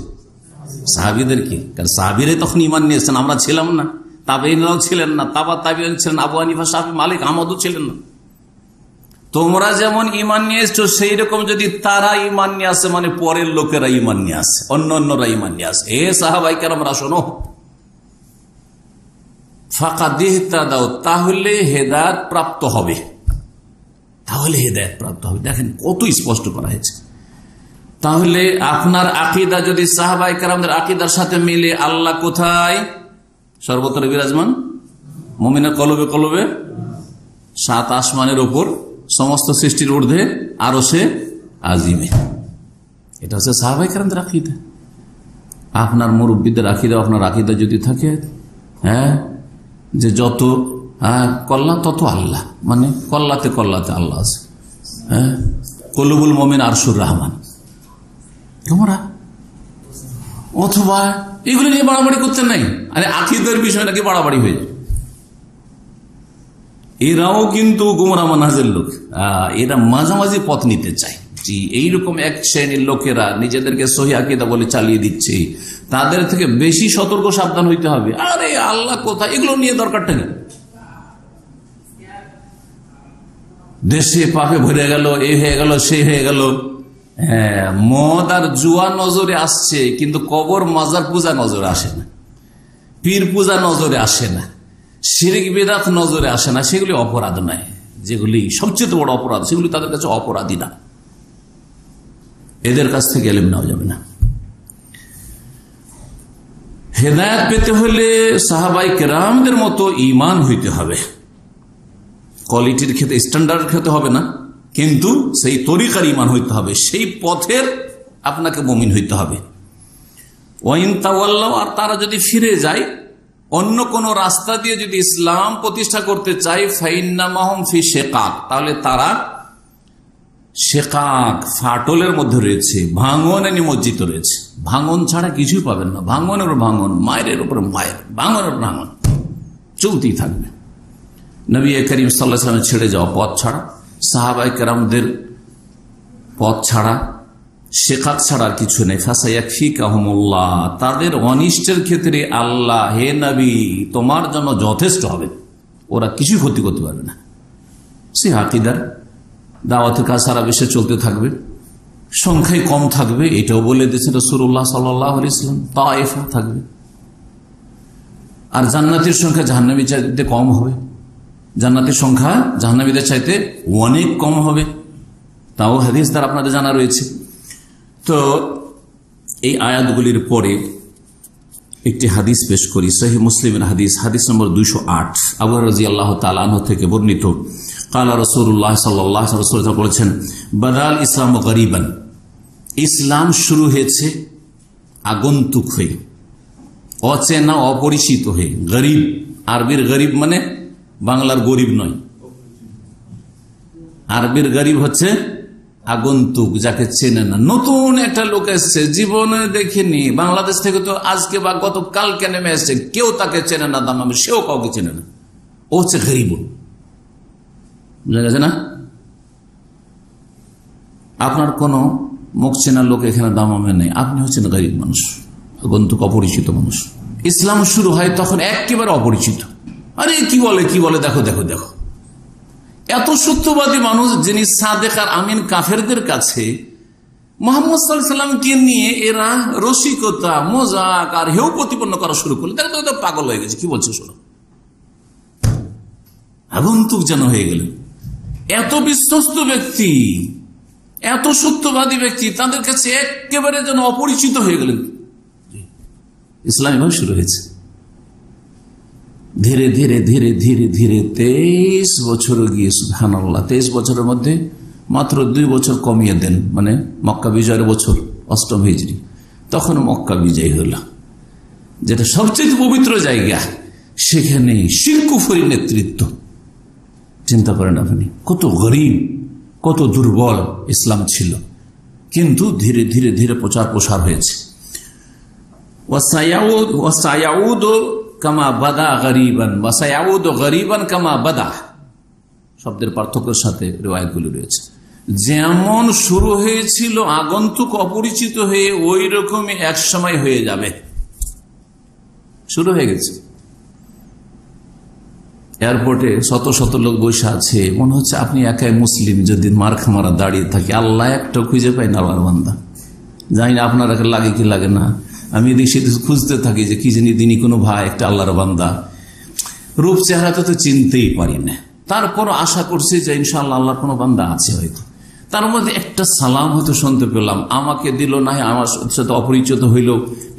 সাহাবীদেরকে। কারণ সাহাবীরাই তখন ঈমান নিয়ে এসেছেন, আমরা ছিলাম না। তাবেঈনরাও ছিলেন না, তাবেঈন ছিলেন আবু হানিফা, শাফি, মালিক, আহমদও ছিলেন না। তোমরা যেমন ঈমান নিয়ে এসছো সেই রকম যদি তারা ঈমান নিয়ে আসে, মানে পরের লোকেরা ঈমান নিয়ে আসে, অন্যরা ঈমান নিয়ে আসে, এ সাহাবায়ে কেরামরা শোনো, ফাকাদ ইহতাদাউ, তাহলে হেদায়েত প্রাপ্ত হবে, তাহলে হেদায়েত প্রাপ্ত হবে। দেখেন কত স্পষ্ট করা হয়েছে। তাহলে আপনার আকীদা যদি সাহাবায়ে কেরামদের আকীদার সাথে মিলে, আল্লাহ কোথায়? সর্বত্র বিরাজমান, মুমিনের কলবে কলবে, সাত আসমানের উপর, সমস্ত সৃষ্টির ঊর্ধ্বে, আরশে আজিমে। এটা হচ্ছে সাহাবায়ে কেরামদের আকীদা। আপনার মুরব্বীদের আকীদা, আপনার আকীদা যদি থাকে যে যত কল্লা তত আল্লাহ, মানে কল্লাতে কল্লাতে আল্লাহ আছে, কলুবুল মুমিন আরশুর রহমান, তোমরা অথবা এগুলো নিয়ে বাড়াবাড়ি করতে নাই। আরে আকীদার বিষয় নাকি বাড়াবাড়ি হয়ে যায়। এরাও কিন্তু গুমরাহ মানহাজের লোক, এরা মাঝামাঝি পথ নিতে চায়। জি, এইরকম এক শ্রেণীর লোকেরা নিজেদেরকে সহিহ আকীদা বলে চালিয়ে দিচ্ছে, তাদের থেকে বেশি সতর্ক সাবধান হইতে হবে। আরে আল্লাহ কোথায়, এগুলো নিয়ে দরকারটা নেই। দেশে পাপে ভরে গেল, এ হয়ে গেল, সে হয়ে গেল। হ্যাঁ, মদ আর জুয়া নজরে আসছে, কিন্তু কবর মাজার পূজা নজরে আসে না, পীর পূজা নজরে আসে না, শিরক বিদআত নজরে আসে না। সেগুলি অপরাধ নয়, যেগুলি সবচেয়ে বড় অপরাধ, সেগুলি তাদের কাছে অপরাধী না। এদের কাছ থেকে ইলম নেওয়া যাবে না। হেদায়েত পেতে হলে সাহাবায়ে কেরামদের মতো ঈমান হইতে হবে। কোয়ালিটির ক্ষেত্রে, স্ট্যান্ডার্ড খেতে হবে না, কিন্তু সেই তরিকার ঈমান হইতে হবে, সেই পথের আপনাকে মুমিন হইতে হবে। ওয়াইন তাওয়াল্লাউ, আর তারা যদি ফিরে যায়, অন্য কোন রাস্তা দিয়ে যদি ইসলাম প্রতিষ্ঠা করতে চায়, ফাইন্নামাহুম ফি শিকাক, তাহলে তারা শিকাক, ফাটলের মধ্যে রয়েছে, ভাঙনে নিমজ্জিত রয়েছে। ভাঙন ছাড়া কিছুই পাবেন না, ভাঙনের ভাঙন, মায়ের উপর মায়ের, ভাঙনের ভাঙন চলতেই থাকবে। নবী করিম সাল্লাল্লাহু আলাইহি ওয়াসাল্লাম ছেড়ে যাওয়া পথ ছাড়া, সাহাবায়ে কেরামদের পথ ছাড়া, শিকাক ছাড়া আর কিছু নেই। ফাসায়াকফিকাহুমুল্লাহ, তাদের অনিষ্টের ক্ষেত্রে আল্লাহ, হে নবী, তোমার জন্য যথেষ্ট হবে, ওরা কিছু ক্ষতি করতে পারবে না। সে আকীদার দাওয়াতের কাজ সারা বিশ্বে চলতে থাকবে, সংখ্যায় কম থাকবে, এটাও বলে দিয়েছেন রাসূলুল্লাহ সাল্লাল্লাহু আলাইহি ওয়াসাল্লাম। তায়েফা থাকবে, আর জান্নাতের সংখ্যা জাহান্নামীদের চাইতে কম হবে, জান্নাতের সংখ্যা জাহান্নামীদের চাইতে অনেক কম হবে, তাও হাদিস দ্বারা আপনাদের জানা রয়েছে। তো এই আয়াতগুলির পরে একটি হাদিস পেশ করি, সহিহ মুসলিমের হাদিস, হাদিস নম্বর 208, আবু হুরায়রা রাদিয়াল্লাহু তাআলা আনহু থেকে বর্ণিত। কালা রাসূলুল্লাহ সাল্লাল্লাহু আলাইহি ওয়াসাল্লাম বলেছেন, বাদাল ইসলাম গরিবান, ইসলাম শুরু হয়েছে আগন্তুক হয়ে, অচেনা, অপরিচিত হয়ে। গরিব, আরবির গরিব মানে বাংলার গরিব নয়, আরবির গরিব হচ্ছে আগন্তুক, যাকে চেনে না। নতুন একটা লোক এসছে, জীবনে দেখেনি, বাংলাদেশ থেকে তো আজকে বা গতকালকে নেমে এসছে, কেউ তাকে চেনে না, দাম সেও কাউকে চেনে না, ও হচ্ছে গরিব। বুঝা গেছে না? আপনার কোন মুখ চেনার লোক এখানে দামামে নেই, আপনি হচ্ছেন গরিব মানুষ, আগন্তুক, অপরিচিত মানুষ। ইসলাম শুরু হয় তখন একেবারে অপরিচিত। আরে কি বলে কি বলে, দেখো দেখো দেখো, এত সত্যবাদী মানুষ যিনি সাদেক আর আমিন কাফেরদের কাছে মুহাম্মদ সাল্লাল্লাহু আলাইহি ওয়াসাল্লামকে নিয়ে এরা রসিকতা, মজাক আর হেউ প্রতিপন্ন করা শুরু করলো। দেখো তো পাগল হয়ে গেছে, কি বলছে শোনো, আগন্তুক যেন হয়ে গেল। এত বিশ্বস্ত ব্যক্তি, এত সত্যবাদী ব্যক্তি, তাদের কাছে একেবারে যেন অপরিচিত হয়ে গেলেন। ইসলাম এভাবে শুরু হয়েছে। ধীরে ধীরে ধীরে ধীরে ধীরে 23 বছর গিয়ে, সুবহানাল্লাহ, 23 বছরের মধ্যে মাত্র 2 বছর কমিয়ে দেন, মানে মক্কা বিজয়ের বছর 8ম হিজরি, তখন মক্কা বিজয় হল, যেটা সবচেয়ে পবিত্র জায়গা, সেখানে শিরক কুফরি নেতৃত্ব। চিন্তা করেন আপনি, কত গরিব, কত দুর্বল ইসলাম ছিল, কিন্তু ধীরে ধীরে ধীরে প্রচার প্রসার হয়েছে। ওয়াসায়াউদু কামা বাদা গরিবান, ওয়াসায়াউদু গরিবান কামা বাদা, শব্দের পার্থক্যের সাথে রিওয়ায়াতগুলি রয়েছে। যেমন শুরু হয়েছিল আগন্তুক, অপরিচিত হয়ে, ওই রকমই এক সময় হয়ে যাবে, শুরু হয়ে গেছে। এয়ারপোর্টে শত শত লোক বসে আছে, মনে হচ্ছে আপনি একাই মুসলিম। যদি মার খামারা দাঁড়িয়ে থাকে, আল্লাহ একটা খুঁজে পাই না আল্লাহর বান্দা। জানি না আপনার লাগে কি লাগে না, আমি এদিক সেদিক খুঁজতে থাকি যে কি জানি দিনই কোনো ভাই একটা আল্লাহর বান্দা। রূপ চেহারাটা তো চিনতেই পারি না, তারপর আশা করছি যে ইনশাআল্লাহ আল্লাহর কোনো বান্দা আছে হয়তো। তার মধ্যে একটা সালাম হয়তো শুনতে পেলাম, আমাকে দিল না, আমার সাথে অপরিচিত হইল,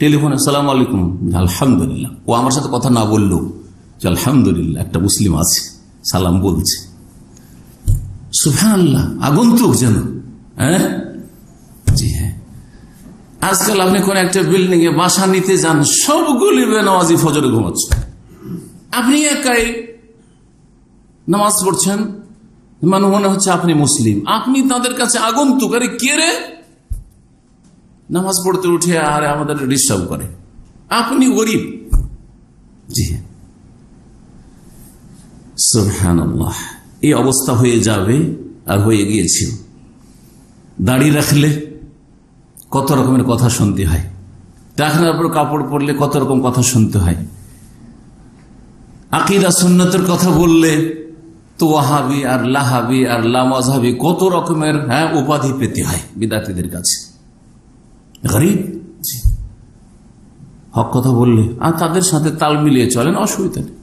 টেলিফোনে সালাম আলাইকুম, আলহামদুলিল্লাহ। ও আমার সাথে কথা না বললো, আলহামদুলিল্লাহ একটা মুসলিম আছে, সালাম বলছে। সুবহানাল্লাহ, আগন্তুক যেন। হ্যাঁ, জি হ্যাঁ। আজকাল আপনি কোন একটা বিল্ডিং এ বাসা নিতে যান, সবগুলি বেনামাজি ফজরে ঘুমাচ্ছে, আপনি একাই নামাজ পড়ছেন, মনে হচ্ছে আপনি মুসলিম, আপনি তাদের কাছে আগন্তুক। আরে কে রে, নামাজ পড়তে উঠে আর আমাদের ডিস্টার্ব করে, আপনি গরিব। জি হ্যাঁ, সুবহানাল্লাহ। এই অবস্থা হয়ে যাবে আর হয়ে গিয়েছিল। দাড়ি রাখলে কত রকমের কথা শুনতে হয়, টাকনার উপর কাপড় পরলে কত রকম কথা শুনতে হয়, আকীদা সুন্নতের কথা বললে তো ওয়াহাবি আর লাহাবি আর লামাযহাবি কত রকমের উপাধি পেতে হয় বিদাতীদের কাছে। গরীব, হক কথা বললে আর তাদের সাথে তাল মিলিয়ে চলেন, অসুবিধা নেই।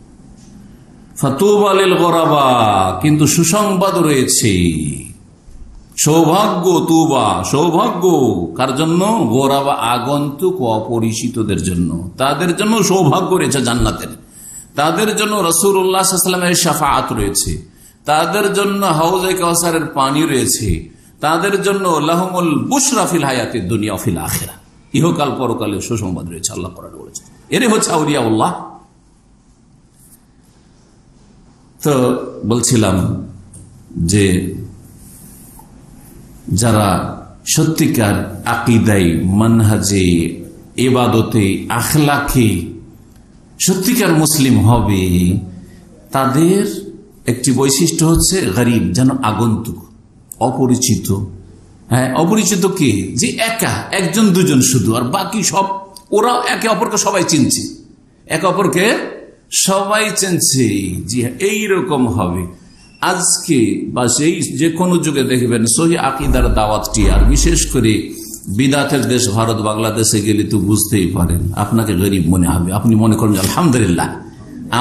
ফাতুবা লিল গরাবা, কিন্তু সুসংবাদ রয়েছে, সৌভাগ্য, তুবা সৌভাগ্য কার জন্য? গোরাবা, আগন্তুক অপরিচিতদের জন্য, তাদের জন্য সৌভাগ্য রয়েছে জান্নাতের, তাদের জন্য রাসূলুল্লাহ সাল্লাল্লাহু আলাইহি ওয়াসাল্লামের শাফাআত রয়েছে, তাদের জন্য হাউজে কাউসারের পানি রয়েছে, তাদের জন্য লাহুমুল বুশরা ফিল হায়াতিদ দুনিয়া ওয়া ফিল আখিরাহ, ইহকাল পরকালে সুসংবাদ রয়েছে। আল্লাহ কোরআনে বলেছেন, এরই হচ্ছে আউলিয়াউল্লাহ। তো বলছিলাম যে যারা সত্যিকার আকীদায়, মানহাজে, ইবাদতে, আখলাকে সত্যিকার মুসলিম হবে, তাদের একটি বৈশিষ্ট্য হচ্ছে গরীব, যেন আগন্তুক, অপরিচিত। হ্যাঁ, অপরিচিত কে? যে একা, একজন দুজন শুধু, আর বাকি সব ওরা একে অপরকে সবাই চিনছে, একে অপরকে সবাই চিনছে। জি হ্যাঁ, এইরকম হবে। আজকে বা সেই যে কোনো যুগে দেখবেন সহি আকীদার দাওয়াতটি, আর বিশেষ করে বিদাতের দেশ ভারত বাংলাদেশে গেলে তো বুঝতেই পারেন, আপনাকে গরিব মনে হবে। আপনি মনে করেন আলহামদুলিল্লাহ,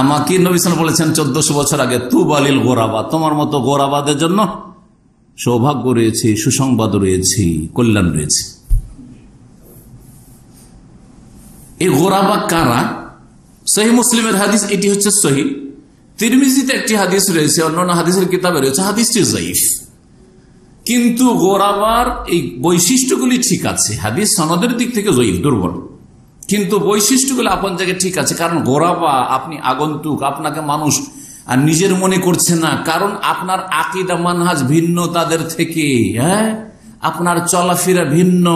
আমাকে নবী সাল্লাল্লাহু আলাইহি ওয়াসাল্লাম বলেছেন 1400 বছর আগে, তুবা লিল গোরাবা, তোমার মতো গোরাবাদের জন্য সৌভাগ্য রয়েছে, সুসংবাদ রয়েছে, কল্যাণ রয়েছে। এই গোরাবা কারা? সহিহ মুসলিমের হাদিস, এটি হচ্ছে সহিহ। তিরমিজিতে একটি হাদিস রয়েছে, অন্যান্য হাদিসের কিতাবে রয়েছে, হাদিসটি যায়ীফ, কিন্তু গোরাবার এই বৈশিষ্ট্যগুলি ঠিক আছে। হাদিস সনদের দিক থেকে যায়ীফ, দুর্বল, কিন্তু বৈশিষ্ট্যগুলো আপন জায়গায় ঠিক আছে। কারণ গোরাবা, আপনি আগন্তুক, আপনাকে মানুষ আর নিজের মনে করছে না, কারণ আপনার আকীদা মানহাজ ভিন্ন তাদের থেকে। হ্যাঁ, আপনার চলাফেরা ভিন্ন,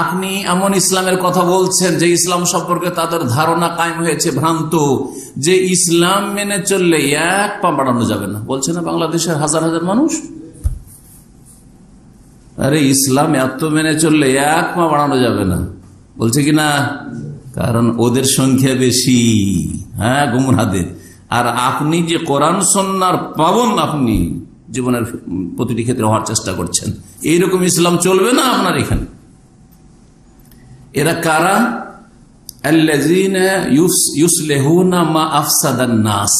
আপনি এমন ইসলামের কথা বলছেন যে ইসলাম সম্পর্কে তাদের ধারণা কায়েম হয়েছে ভ্রান্ত, যে ইসলাম মেনে চললে এক পা বাড়ানো যাবে না। বলছে না বাংলাদেশের হাজার হাজার মানুষ, আরে ইসলাম এত মেনে চললে এক পা বাড়ানো যাবে না, বলছে কি না? কারণ ওদের সংখ্যা বেশি, হ্যাঁ, গুমরাহদের। আর আপনি যে কোরআন সুন্নাহর পাবন, আপনি জীবনের প্রতিটি ক্ষেত্রে হওয়ার চেষ্টা করছেন, এইরকম ইসলাম চলবে না আপনার এখানে। এরা কারা? আল্লাযীনা ইউসলিহুনা মা আফসাদান নাস,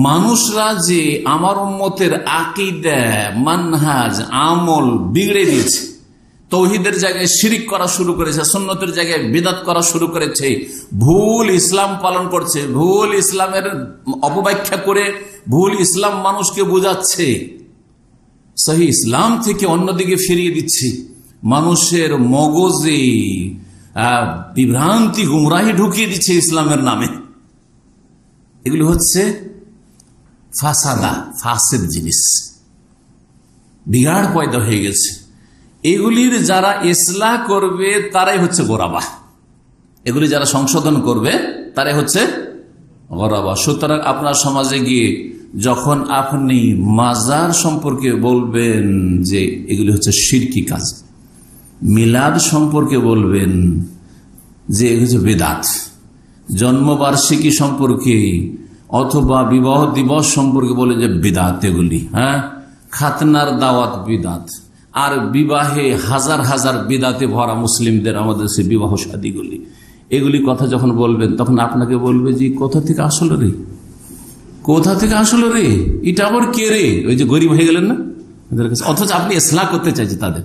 মানুষরা যে আমার উম্মতের আকীদা, মানহাজ, আমল বিগড়ে দিয়েছে, তৌহিদের জায়গায় শিরিক করা শুরু করেছে, সুন্নতের জায়গায় বিদআত করা শুরু করেছে, ভুল ইসলাম পালন করছে, ভুল ইসলামের অপব্যাখ্যা করে ভুল ইসলাম মানুষকে বোঝাচ্ছে, সহি ইসলাম থেকে অন্যদিকে ফিরিয়ে দিচ্ছে, মানুষের মগজে বিভ্রান্তি, গুমরাহি ঢুকিয়ে দিচ্ছে ইসলামের নামে। এগুলি হচ্ছে ফাসাদা, ফাসেদ জিনিস, বিগাড় পয়দা হয়ে গেছে। এগুলির যারা ইসলাহ করবে তারাই হচ্ছে গোরাবা, এগুলি যারা সংশোধন করবে তারাই হচ্ছে গোরাবা। সুতরাং আপনার সমাজে গিয়ে যখন আপনি মাজার সম্পর্কে বলবেন যে এগুলি হচ্ছে শিরকি কাজ, মিলাদ সম্পর্কে বলবেন যে এগুলি হচ্ছে বিদআত, জন্মবার্ষিকী সম্পর্কে অথবা বিবাহ দিবস সম্পর্কে বলে যে বিদাত, এগুলি খাতনার দাওয়াত বিদাত, আর বিবাহে হাজার হাজার বিদাতে ভরা মুসলিমদের আমাদের সে বিবাহ শাদীগুলি, এগুলি কথা যখন বলবেন তখন আপনাকে বলবে যে কোথা থেকে আসলো রে, কোথা থেকে আসলো রে, এটা আবার কে রে, ওই যে গরিব হয়ে গেলেন না ওদের কাছে। অথচ আপনি ইসলাহ করতে চাইছেন, তাদের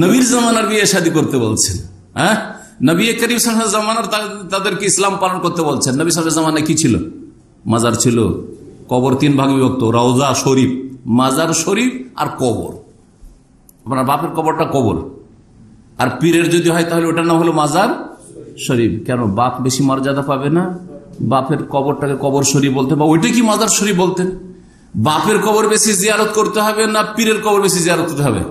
নবীর জামানার বিয়ে শাদী করতে বলছেন, নবী করিম সাল্লাল্লাহু আলাইহি জামানার তাদেরকে ইসলাম পালন করতে বলছেন। নবী সাল্লাল্লাহু আলাইহি জামানায় কি ছিল? মাজার ছিল, কবর 3 ভাগে বিভক্ত, রওজা শরীফ, মাজার শরীফ আর কবর। আপনার বাপের কবরটা কবর, আর পীরের যদি হয় তাহলে ওটার নাম হলো মাজার শরীফ। কেন বাপ বেশি মর্যাদা পাবে না? বাপের কবরটাকে কবর শরীফ বলতে, বা ওইটা কি মাজার শরীফ বলতেন? বাপের কবর বেশি জিয়ারত করতে হবে না পীরের কবর বেশি জিয়ারত করতে হবে?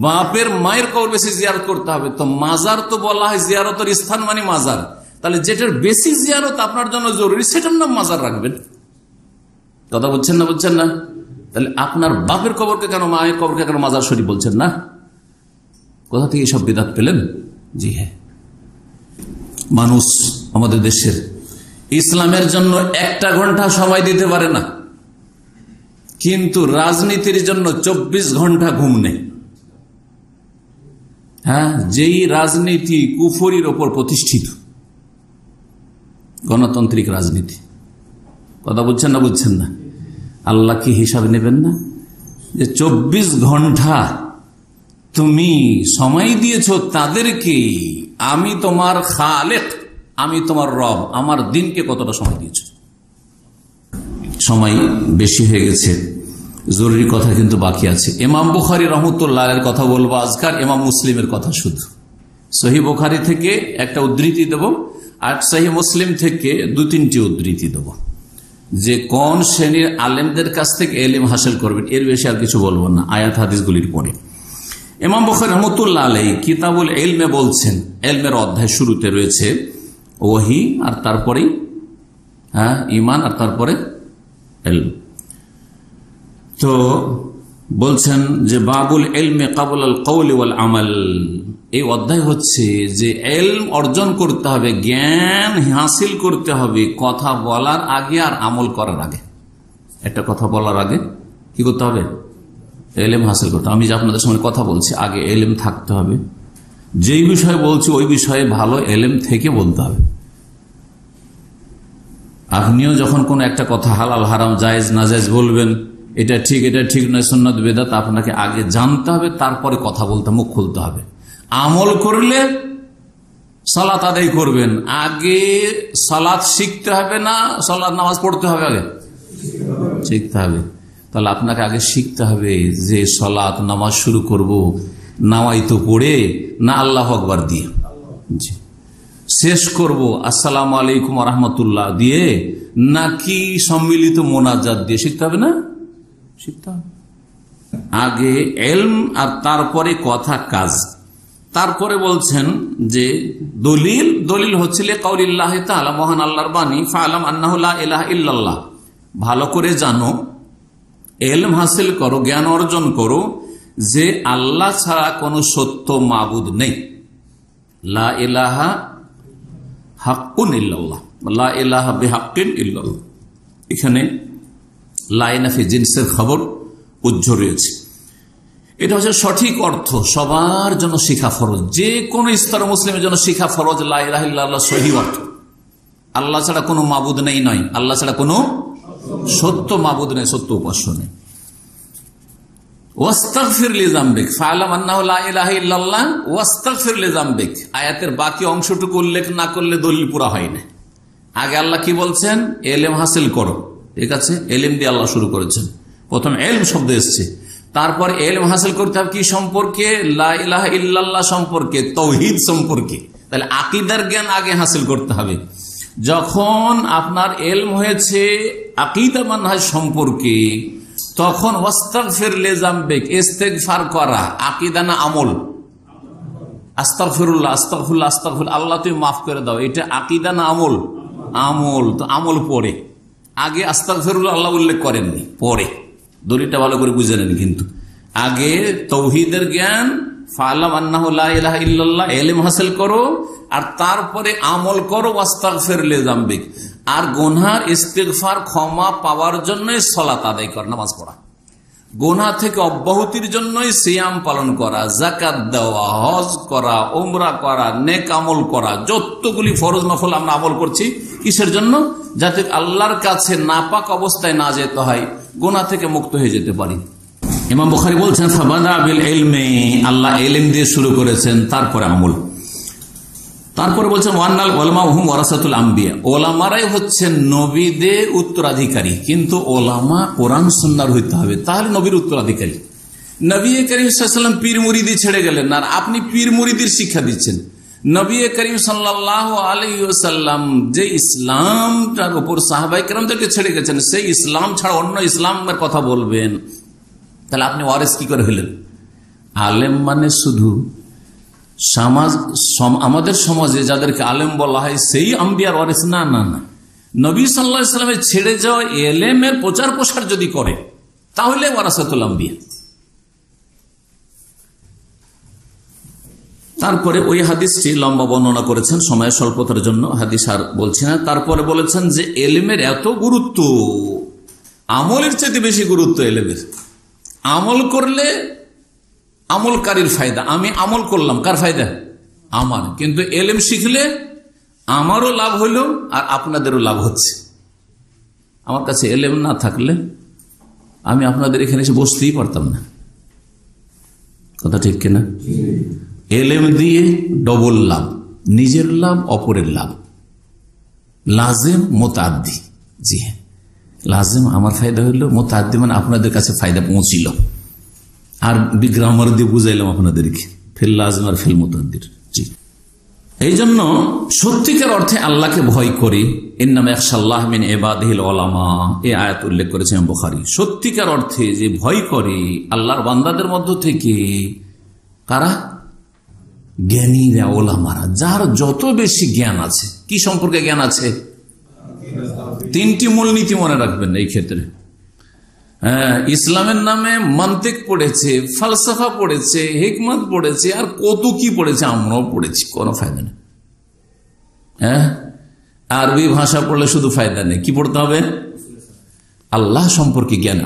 বাপের মায়ের কবর বেশি জিয়ারত করতে হবে। তো মাজার তো বলা হয় জিয়ারতের স্থান মানে মাজার, তাহলে যেটার বেশি জিয়ারত আপনার জন্য জরুরি সেটার নাম মাজার রাখবেন। কথা বলছেন না? বলছেন না? তাহলে আপনার বাপের কবরকে কেন, মায়ের কবরকে কেন মাজার শরীফ বলছেন না? কোথা থেকে সব বিদাত পেলেন? জি হ্যাঁ, মানুষ আমাদের দেশের ইসলামের জন্য 1 ঘন্টা সময় দিতে পারে না, কিন্তু রাজনীতির জন্য 24 ঘন্টা ঘুম নেই। যেই রাজনীতি কুফরির ওপর প্রতিষ্ঠিত, গণতান্ত্রিক রাজনীতি। কথা বলছেন না? বুঝছেন না? আল্লাহ কি হিসাব নেবেন না যে 24 ঘন্টা তুমি সময় দিয়েছ তাদেরকে, আমি তোমার খালেক, আমি তোমার রব, আমার দিনকে কতটা সময় দিয়েছ? সময় বেশি হয়ে গেছে, জরুরি কথা কিন্তু বাকি আছে। ইমাম বুখারী রহমতুল্লাহ আলাইহির কথা বলবো আজকাল, ইমাম মুসলিমের কথা শুধু। সহিহ বুখারী থেকে একটা উদ্ধৃতি দেব, আর সহিহ মুসলিম থেকে 2-3টি উদ্ধৃতি দেব, যে কোন শ্রেণীর আলেমদের কাছ থেকে ইলম হাসিল করবেন। এর বেশি আর কিছু বলবো না আয়াত হাদিসগুলির পরে। ইমাম বুখারী রহমতুল্লাহ আলাইহি কিতাবুল ইলমে বলছেন, ইলমের অধ্যায় শুরুতে রয়েছে ওহী, আর তারপরেই ঈমান, আর তারপরে ইলম। তো বলছেন যে বাবুল ইলমে কাবুলাল কওলি ওয়াল আমাল, এই অধ্যায় হচ্ছে যে ইলম অর্জন করতে হবে, জ্ঞান হাসিল করতে হবে কথা বলার আগে আর আমল করার আগে। একটা কথা বলার আগে কি করতে হবে? ইলম হাসিল করতে। আমি যে আপনাদের সঙ্গে কথা বলছি, আগে ইলম থাকতে হবে। যেই বিষয়ে বলছি ওই বিষয়ে ভালো ইলম থেকে বলতে হবে। আপনিও যখন কোন একটা কথা হালাল হারাম জায়েজ নাজায়েজ বলবেন, এটা ঠিক এটা ঠিক নয়, সুন্নাত বেদাত, আপনাকে আগে জানতে হবে, তারপরে কথা বলতে, মুখ খুলতে হবে। আমল করলে সালাত আদায় করবেন, আগে সালাত শিখতে হবে না সালাত নামাজ পড়তে হবে? আগে শিখতে হবে। তাহলে আপনাকে আগে শিখতে হবে যে সালাত নামাজ শুরু করব নাওয়াইতো পড়ে না আল্লাহু আকবার দিয়ে, শেষ করব আসসালামু আলাইকুম ওয়া রাহমাতুল্লাহ দিয়ে, নাকি সম্মিলিত মোনাজাত দিয়ে? শিখতে হবে না? শিখতে হবে আগে ইলম, আর তারপরে কথা কাজ। তারপরে বলছেন যে দলিল হচ্ছে লিকাউলিল্লাহি তাআলা, মহান আল্লাহর বাণী, ফাআলাম আন্নাহু লা ইলাহা ইল্লাল্লাহ, ভালো করে জানো, ইলম হাসিল করো, জ্ঞান অর্জন করো যে আল্লাহ ছাড়া কোনো সত্য মাবুদ নেই। লা ইলাহা হাক্কুন ইল্লাল্লাহ, লা ইলাহা বিহাক্কিন ইল্লাল্লাহ। এখানে লাইনাফি জিনসের খবর উজ্জ্ব রয়েছে। এটা হচ্ছে সঠিক অর্থ, সবার জন্য শিখা ফরজ, যে কোনো স্তর মুসলিমের জন্য শিখা ফরজ। লা ইলাহা ইল্লাল্লাহ সহিহ অর্থ, আল্লাহ ছাড়া কোনো মাবুদ নেই নয়, আল্লাহ ছাড়া কোনো সত্য মাবুদ নেই, সত্য উপাস্য নেই। ওয়াস্তাগফির লিযামবিক, ফাআলাম আন্নাহু লা ইলাহা ইল্লাল্লাহ ওয়াস্তাগফির লিযামবিক। আয়াতের বাকি অংশটুকু উল্লেখ না করলে দলিল পুরা হয় না। আগে আল্লাহ কি বলছেন? ইলম হাসিল করো, ঠিক আছে? ইলম দিয়ে আল্লাহ শুরু করেছেন, প্রথম ইলম শব্দ এসেছে, তারপর ইলম হাসিল করতে হবে কি সম্পর্কে? লা ইলাহা ইল্লাল্লাহ সম্পর্কে, তাওহীদ সম্পর্কে। তাহলে আকীদার জ্ঞান আগে হাসিল করতে হবে। যখন আপনার ইলম হয়েছে আকীদা মানহাজ সম্পর্কে, তখন ওয়াস্তাগফির লিযামবিক, ইস্তেগফার করা, আকীদা না আমল? আস্তাগফিরুল্লাহ আস্তাগফিরুল্লাহ আস্তাগফিরুল্লাহ, আল্লাহ তুমি মাফ করে দাও, এটা আকীদা না আমল? আমল। তো আমল পরে, আগে আস্তাগফিরুল্লাহ আল্লাহ উল্লেখ করেননি, পরে। দলিলটা ভালো করে বুঝে নেন কিন্তু। আগে তাওহীদের জ্ঞান, ফাআলাম আন্নাহু লা ইলাহা ইল্লাল্লাহ, ইলম হাসিল করো, আর তারপরে আমল করো, ওয়াস্তাগফির লিযামবিক। আর গুনার ইস্তিগফার ক্ষমা পাওয়ার জন্যই সালাত আদায় করা, নামাজ পড়া। গুনাহ থেকে অব্যাহতির জন্যই সিয়াম পালন করা, যাকাত দেওয়া, হজ করা, উমরা করা, নেক আমল করা, যতগুলি ফরজ নফল আমরা আমল করছি কিসের জন্য? যাতে আল্লাহর কাছে নাপাক অবস্থায় না যেতে হয়, গুনাহ থেকে মুক্ত হয়ে যেতে পারি। ইমাম বুখারী বলছেন ফাবাদা বিল ইলমি, আল্লাহ ইলম দিয়ে শুরু করেছেন, তারপরে আমল। তারপরে বলছেন ওয়ান্নাল উলামা হুম ওয়ারাসাতুল আম্বিয়া, ওলামারাই হচ্ছেন নবীদের উত্তরাধিকারী। কিন্তু ওলামা কোরআন সুন্নাহর হইতে হবে, তাহলে নবীর উত্তরাধিকারী। নবী করিম সাল্লাল্লাহু আলাইহি ওয়াসাল্লাম পীর মুরিদি ছেড়ে গেলেন, আর আপনি পীর মুরিদির শিক্ষা দিচ্ছেন। নবী করিম সাল্লাল্লাহু আলাইহি ওয়াসাল্লাম যে ইসলামটার উপর সাহাবায়ে কেরামদেরকে ছেড়ে গেছেন, সেই ইসলাম ছাড়া অন্য ইসলামের কথা বলবেন, তাহলে আপনি ওয়ারিস কি করে হলেন? আলেম মানে শুধু আমাদের সমাজে যাদেরকে আলেম বলা হয় সেই আম্বিয়ার ওয়ারিস না, না না। নবী সাল্লাল্লাহু আলাইহি ওয়াসাল্লামের ছেড়ে যাওয়া ইলমের প্রচার প্রসার যদি করে, তাহলে ওয়ারাসাতুল আম্বিয়া। তারপরে ওই হাদিসটি লম্বা বর্ণনা করেছেন, সময়ের স্বল্পতার জন্য হাদিস আর বলছি না। তারপরে বলেছেন যে ইলমের এত গুরুত্ব, আমলের চাইতে বেশি গুরুত্ব ইলমের। আমল করলে আমলকারীর ফায়দা, আমি আমল করলাম, কার ফায়দা? আমার। কিন্তু ইলম শিখলে আমারও লাভ হইল আর আপনাদেরও লাভ হচ্ছে। আমার কাছে ইলম না থাকলে আমি আপনাদের এখানে এসে বসতেই পারতাম না, কথা ঠিক কিনা? ইলম দিয়ে ডবল লাভ, নিজের লাভ, অপরের লাভ। লাজিম মুতাআদ্দি, জি হ্যাঁ, লাজিম আমার ফায়দা হইল, মুতাআদ্দি মানে আপনাদের কাছে ফায়দা পৌঁছিল। আর গ্রামার দিয়ে বুঝাইলাম আপনাদেরকে, ফিল লাজিম আর ফিল মুতাআদ্দির। জি, এই জন্য সত্যিকার অর্থে আল্লাহকে ভয় করি। ইন্নামা ইয়াখশাল্লাহ মিন ইবাদিহিল উলামা, এই আয়াত উল্লেখ করেছেন বুখারী। সত্যিকার অর্থে যে ভয় করে আল্লাহর বান্দাদের মধ্য থেকে কারা? জ্ঞানীরা, ওলামারা, যার যত বেশি জ্ঞান আছে। কি সম্পর্কে জ্ঞান আছে? তিনটি মূলনীতি মনে রাখবেন এই ক্ষেত্রে। ইসলামের নামে মান্তিক পড়েছে, ফালসাফা পড়েছে, হিকমত পড়েছে, আর কত কি পড়েছে, আমরাও পড়েছি, কোনো ফায়দা নেই। আরবি ভাষা পড়লে শুধু ফায়দা নেই, কি পড়তে হবে? আল্লাহ সম্পর্কে জ্ঞান,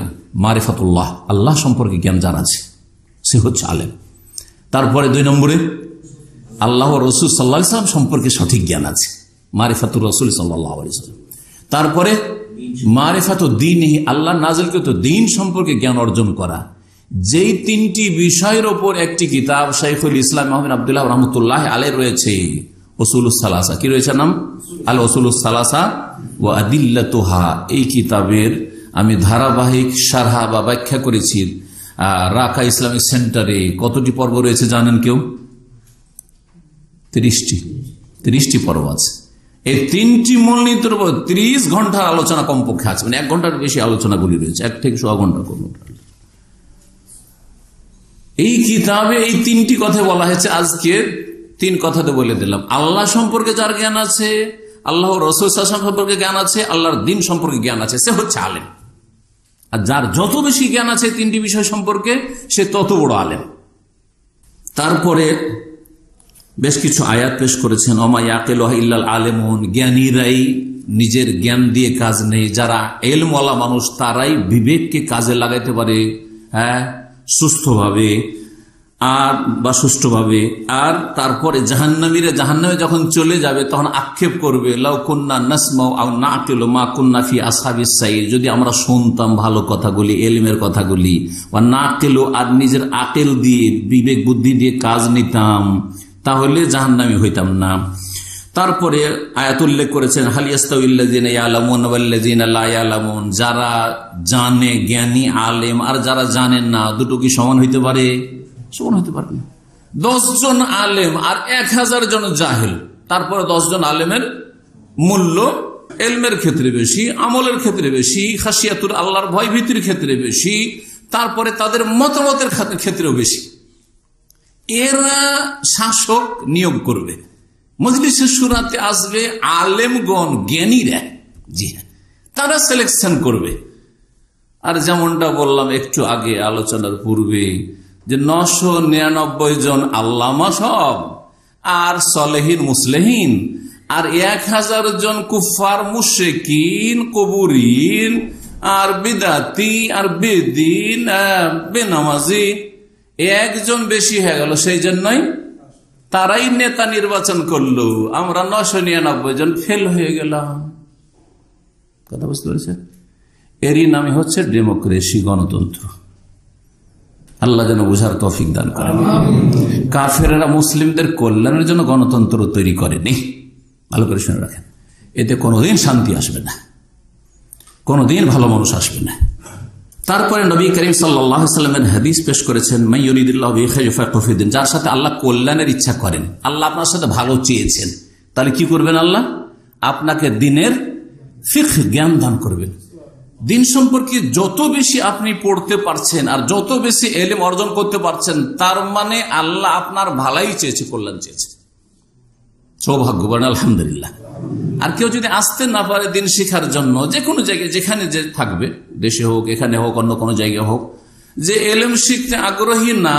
মারিফাতুল্লাহ, আল্লাহ সম্পর্কে জ্ঞান যার আছে সে হচ্ছে আলেম। তারপরে 2 নম্বরে আল্লাহ রসুল সাল্লাল্লাহু আলাইহি ওয়াসাল্লাম সম্পর্কে সঠিক জ্ঞান আছে, মারিফাতুর রসুল সাল্লাল্লাহু আলাইহি ওয়াসাল্লাম। তারপরে মারিফাতুদ দ্বীন, আল্লাহ নাযিলকৃত দ্বীন সম্পর্কে জ্ঞান অর্জন করা। যেই 3টি বিষয়ের ওপর একটি কিতাব শাইখুল ইসলাম মুহাম্মদ আব্দুল্লাহ রাহমাতুল্লাহ আলাইহি রয়েছে, উসুলুস সালাসা। কি রয়েছে নাম? আল উসুলুস সালাসা ওয়া আদিল্লাতুহা। এই কিতাবের আমি ধারাবাহিক শারহা বা ব্যাখ্যা করেছি রাকা ইসলামিক সেন্টারে। কতটি পর্ব রয়েছে জানেন কেউ? 30টি পর্ব আছে। এই 3টি মূলনীতির উপর 30 ঘন্টার আলোচনা কমপক্ষে আছে, মানে 1 ঘন্টার বেশি আলোচনাগুলি রয়েছে, 1 থেকে 1.5 ঘন্টা কোন। এই কিতাবে এই 3টি কথা বলা হয়েছে। আজকে 3 কথাতে বলে দিলাম। আল্লাহ সম্পর্কে যার জ্ঞান আছে, আল্লাহ রাসূল সাল্লাল্লাহু আলাইহি ওয়াসাল্লাম সম্পর্কে জ্ঞান আছে, আল্লাহর দ্বীন সম্পর্কে জ্ঞান আছে, সে হচ্ছে আলেম। আর যার যত বেশি জ্ঞান আছে 3টি বিষয় সম্পর্কে, সে তত বড় আলেম। তারপরে বেশ কিছু আয়াত পেশ করেছেন। ওমা ইয়াকিলুহা ইল্লাল আলিমুন, জ্ঞানীরাই নিজের জ্ঞান দিয়ে কাজ নেই। যারা ইলমওয়ালা মানুষ তারাই বিবেককে কাজে লাগাইতে পারে, সুস্থভাবে আর বা সুষ্ঠুভাবে। আর তারপরে জাহান্নামীরা জাহান্নামে যখন চলে যাবে তখন আক্ষেপ করবে, লাউ কুন্না নাসমাউ আও নাকিলু মা কুন্না ফি আসহাবিস সাইর, যদি আমরা শুনতাম ভালো কথাগুলি, ইলমের কথাগুলি, ওয়া নাকিলু, আর নিজের আকল দিয়ে, বিবেক বুদ্ধি দিয়ে কাজ নিতাম, তাহলে জাহান্নামী হইতাম না। তারপরে আয়াত উল্লেখ করেছেন হাল ইয়াস্তাউইল্লাযিনা ইয়ালামুন ওয়াল্লাযিনা লা ইয়ালামুন, যারা জানে, জ্ঞানী আলেম, আর যারা জানেন না, দুটো কি সমান হইতে পারে? সমান হইতে পারে না। 10 জন আলেম আর 1000 জন জাহেল, তারপরে 10 জন আলেমের মূল্য ইলমের ক্ষেত্রে বেশি, আমলের ক্ষেত্রে বেশি, খাশিয়াতুর আল্লাহর ভয় ভীতির ক্ষেত্রে বেশি, তারপরে তাদের মতামতের ক্ষেত্রেও বেশি। এরা শাসক নিয়োগ করবে, মজলিসে শুরাতে আসবে আলেমগণ, জ্ঞানীরা, জি হ্যাঁ, তারা সিলেকশন করবে। আর যেমনটা বললাম একটু আগে আলোচনার পূর্বে, যে 999 জন আল্লামা সব, আর সলেহীন মুসলেহীন, আর 1000 জন কুফার মুশরিকিন কবুরিন আর বিদাতি আর বেদিন বেনামাজি একজন বেশি হয়ে গেল। সেই জন্যই তারাই নেতা নির্বাচন করলো, আমরা 999 জন ফেল হয়ে গেলাম। কথা বুঝতে পেরেছেন? এরই নামে হচ্ছে ডেমোক্রেসি, গণতন্ত্র। আল্লাহ যেন বুঝার তৌফিক দান করেন। কাফেররা মুসলিমদের কল্যাণের জন্য গণতন্ত্র তৈরি করেনি। ভালো করে শুনে রাখেন, এতে কোনোদিন শান্তি আসবে না, কোনোদিন ভালো মানুষ আসবে না। তারপরে নবী করিম সাল্লাল্লাহু আলাইহি ওয়াসাল্লামের হাদিস পেশ করেছেন, মান ইউরিদিল্লাহু বিহি খায়রান ইউফাক্কিহু ফিদ্দীন। যার সাথে আল্লাহ কল্যাণের ইচ্ছা করেন, আল্লাহ আপনার সাথে ভালো চেয়েছেন, তাহলে কি করবেন? আল্লাহ আপনাকে দিনের ফিকহ জ্ঞান দান করবেন। দিন সম্পর্কে যত বেশি আপনি পড়তে পারছেন আর যত বেশি ইলম অর্জন করতে পারছেন, তার মানে আল্লাহ আপনার ভালাই চেয়েছে, কল্যাণ চেয়েছে। সৌভাগ্যবান, আলহামদুলিল্লাহ। আর কেউ যদি আসতে না পারে দিন শিখার জন্য, যে কোনো জায়গায় যেখানে যে থাকবে, দেশে হোক, এখানে হোক, অন্য কোনো জায়গায় হোক, যে ইলম শিখতে আগ্রহী না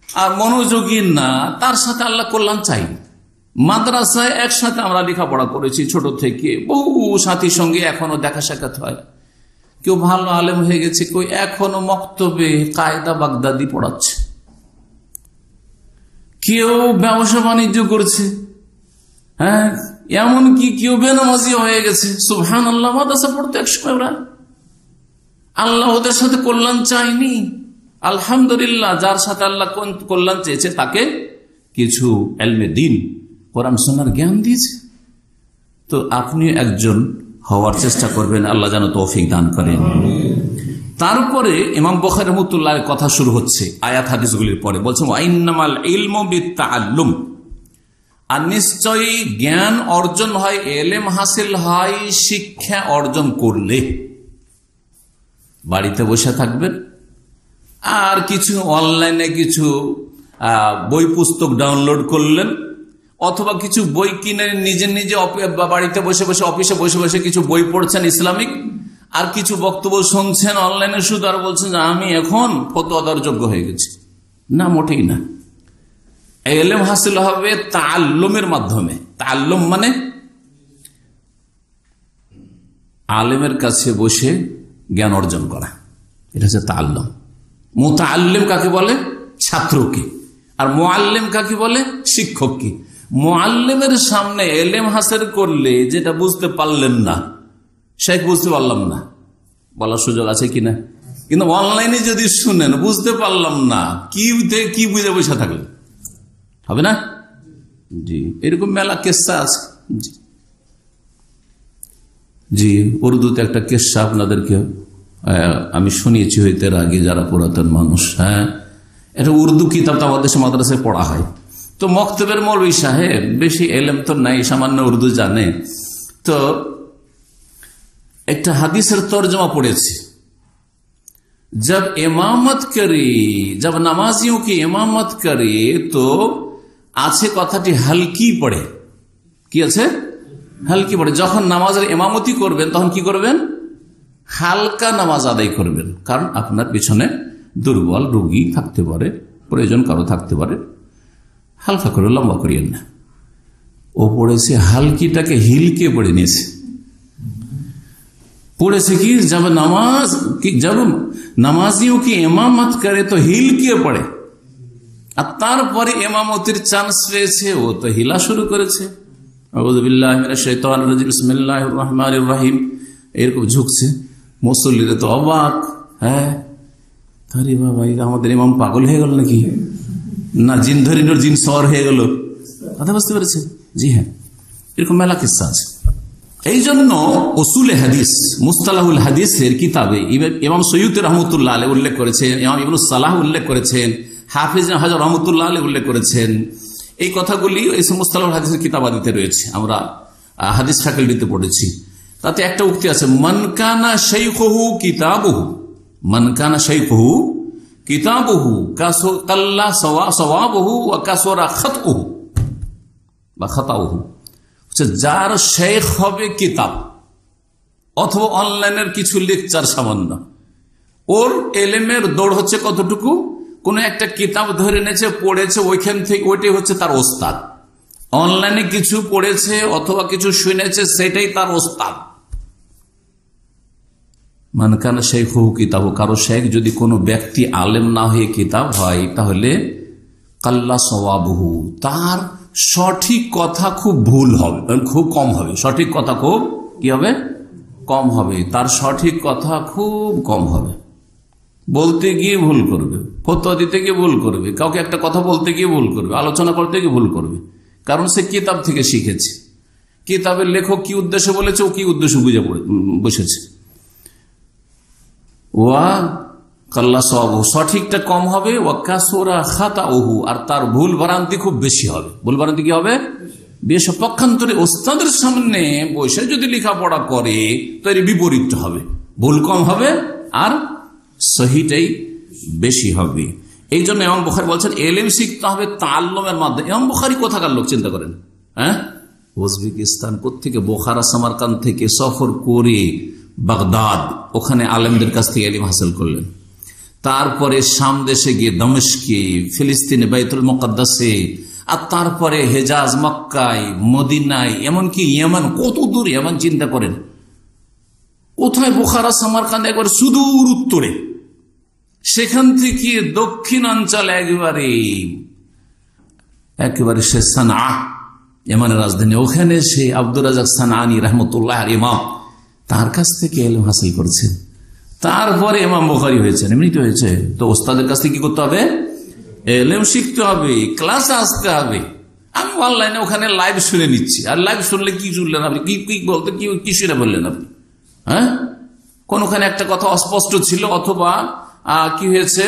আর মনোযোগী না, তার সাথে আল্লাহ কল্যাণ চাই। মাদ্রাসায় একসাথে আমরা লেখাপড়া করেছি ছোট থেকে, বহু সাথীর সঙ্গে এখনো দেখা সাক্ষাৎ হয়। কেউ ভালো আলেম হয়ে গেছে, কেউ এখনো মক্তবে কায়দা বাগদাদি পড়াচ্ছে, কেউ ব্যবসা বাণিজ্য করছে, হ্যাঁ, এমনকি কেউ বেনামাজি হয়ে গেছে। সুবহানাল্লাহ, মাদ্রাসা পড়তে একসময় ওরা। আল্লাহ ওদের সাথে কল্যাণ চাইনি। আলহামদুলিল্লাহ, যার সাথে আল্লাহ কল্যাণ চেয়েছে তাকে কিছু ইলমে দ্বীন, কোরআন সুন্নাহর জ্ঞান দিয়েছে। তো আপনি একজন হওয়ার চেষ্টা করবেন, আল্লাহ যেন তৌফিক দান করেন। তারপরে ইমাম বুখারী রাহমাতুল্লাহ কথা শুরু হচ্ছে আয়াত হাদিসগুলির পরে, বলছেন ওয়াইন্নামাল ইলমু বিত্তাআল্লুম, আর নিশ্চয়ই জ্ঞান অর্জন হয়, ইলম হাসিল হয় শিক্ষা অর্জন করলে। বাড়িতে বসে থাকবেন আর কিছু অনলাইনে কিছু বই পুস্তক ডাউনলোড করলেন, অথবা কিছু বই কিনে নিজে নিজে বাড়িতে বসে বসে, অফিসে বসে বসে কিছু বই পড়ছেন ইসলামিক, আর কিছু বক্তব্য শুনছেন অনলাইনে শুধু, আর বলছেন যে আমি এখন ফতোয়া দেওয়ার যোগ্য হয়ে গেছি। না, মোটেই না। ইলম হাসিল হবে তাআল্লুমের মাধ্যমে। তাআল্লুম মানে আলেমের কাছে বসে জ্ঞান অর্জন করা, এটা হচ্ছে তাআল্লুম। মুতাআল্লিম কাকে বলে? ছাত্রকে। আর মুআল্লিম কাকে বলে? শিক্ষককে। মুআল্লিমের সামনে ইলম হাসিল করলে যেটা বুঝতে পারলেন না, শেখ বুঝতে পারলাম না, বলার সুযোগ আছে কিনা? কিন্তু অনলাইনে যদি শুনেন বুঝতে পারলাম না, কি বুঝে বসে থাকলেন, হবে না? জি, এরকম মেলা কেসা আছে। জি, উর্দুতে একটা কেসা আপনাদেরকে আমি শুনিয়েছি হইতে আগে, যারা পুরাতন মানুষ। হ্যাঁ, এটা উর্দু কিতাব তো আমাদের মাদ্রাসায় পড়া হয়। তো মক্তবের মৌলভী সাহেব বেশি এলেম তো নাই, সামান্য উর্দু জানে। তো একটা হাদিসের তর্জমা পড়েছি, जब इमामत करे, जब नामाजियों की इमामत करे तो আছে কথাটি হালকি পড়ে। কি আছে? হালকি পড়ে। যখন নামাজের ইমামতি করবেন তখন কি করবেন? হালকা নামাজ আদায় করবেন, কারণ আপনার পিছনে দুর্বল রোগী থাকতে পারে, প্রয়োজন কারো থাকতে পারে। হালকা করে, লম্বা করিয়েন না। ও পড়েছে হালকিটাকে হিলকে পড়ে নিয়েছে। পড়েছে কি, जब নামাজিयों की इमामत करे तो हिल के पड़े। আর তারপরে ইমামতির চান্স পেয়েছে, ও তো হিলা শুরু করেছে। আউযু বিল্লাহি মিনাশ শাইতানির রাজিম, বিসমিল্লাহির রহমানির রহিম, এরকম ঝুঁকছে। মুসল্লিরা তো অবাক। হ্যাঁ, আরে বাবা, আমাদের ইমাম পাগল হয়ে গেল নাকি? না জিন ধরিনোর জিন সওয়ার হয়ে গেল? কথা বুঝতে পেরেছে? জি হ্যাঁ, এরকম মেলা কিসসা আছে। এই জন্য উসুলে হাদিস, মুস্তালাহুল হাদিসের কিতাবে ইমাম সৈয়দ রহমতুল্লাহ আলাইহি উল্লেখ করেছেন, ইমাম ইবনে সালাহ উল্লেখ করেছেন, হাফিজ হাজার রহমতুল্লাহ আলাইহি উল্লেখ করেছেন। এই কথাগুলি এই মুস্তালাহুল হাদিসের কিতাবাদিতে রয়েছে, আমরা হাদিস ফ্যাকাল্টিতে পড়েছি। তাতে একটা উক্তি আছে, মান কানা শাইখুহু কিতাবুহু, মান কানা শাইখুহু কিতাবুহু কাল্লা সওয়াবুহু ওয়া কাসরা খাতউহু বা খাতাউহু। যার শেখ হবে কিতাব অথবা অনলাইনের কিছু লেকচার সামান্য, ওর এলেমের দৌড় হচ্ছে কতটুকু? কোন একটা কিতাব ধরে নেছে, পড়েছে, ওইখান থেকে ওইটাই হচ্ছে তার ওস্তাদ। অনলাইনে কিছু পড়েছে অথবা কিছু শুনেছে, সেটাই তার ওস্তাদ। মানকানা শেখ হু কিতাব, কারো শেখ যদি কোনো ব্যক্তি আলেম না হয়ে কিতাব হয়, তাহলে কাল্লা সওয়াবহু, তার সঠিক কথা খুব ভুল হবে, খুব কম হবে। সঠিক কথা খুব কি হবে? কম হবে। তার সঠিক কথা খুব কম হবে। বলতে গিয়ে ভুল করবে, ফতোয়া দিতে গিয়ে ভুল করবে, কাউকে একটা কথা বলতে গিয়ে ভুল করবে, আলোচনা করতে গিয়ে ভুল করবে, কারণ সে কিতাব থেকে শিখেছে। কিতাবের লেখক কি উদ্দেশ্যে বলেছে, ও কি উদ্দেশ্য বুঝে বসেছে। ওয়া কাল্লা সওয়াবহু, সঠিকটা কম হবে। ওয়া কাসুরা খাতাউহু, আর তার ভুল ভ্রান্তি খুব বেশি হবে। ভুল ভ্রান্তি কি হবে? বেশ। পক্ষান্তরে ওস্তাদের সামনে বসে যদি লেখাপড়া করে তো এর বিপরীত হবে, ভুল কম হবে আর সহিটাই বেশি হবে। এই জন্য ইমাম বুখারী বলছেন এলেম শিখতে হবে তাআল্লুমের মাধ্যমে। ইমাম বুখারী কোথাকার লোক চিন্তা করেন, হ্যাঁ? উজবেকিস্তান থেকে, বোখারা সামারকান্দ থেকে সফর করে বাগদাদ, ওখানে আলেমদের কাছ থেকে ইলম হাসিল করলেন। তারপরে শাম দেশে গিয়ে দমিশকে, ফিলিস্তিনে বাইতুল মুকাদ্দাসে, আর তারপরে হেজাজ, মক্কায়, মদিনায়, এমনকি ইয়েমান, কত দূর ইয়েমান চিন্তা করেন। কোথায়? বোখারা সামারকান্দ একবার সুদূর উত্তরে, সেখান থেকে দক্ষিণাঞ্চল একেবারে সে সানা, ইয়েমানের রাজধানী, ওখানে সে আব্দুর রাজ্জাক সানাআনী রাহমাতুল্লাহ ইমাম, তার কাছ থেকে ইলম হাসিল করেছেন। তারপরে ইমাম বুখারী হয়েছেন। এমনি তো হয়েছে। তো ওস্তাদের কাছ থেকে কি করতে হবে? ইলম শিখতে হবে, ক্লাসে আসতে হবে। আমি অনলাইনে ওখানে লাইভ শুনে নিচ্ছি, আর লাইভ শুনলে কি শুনলেন আপনি? কি বলতে কি শুনে বললেন আপনি? হ্যাঁ, কোনখানে একটা কথা অস্পষ্ট ছিল, অথবা কি হয়েছে,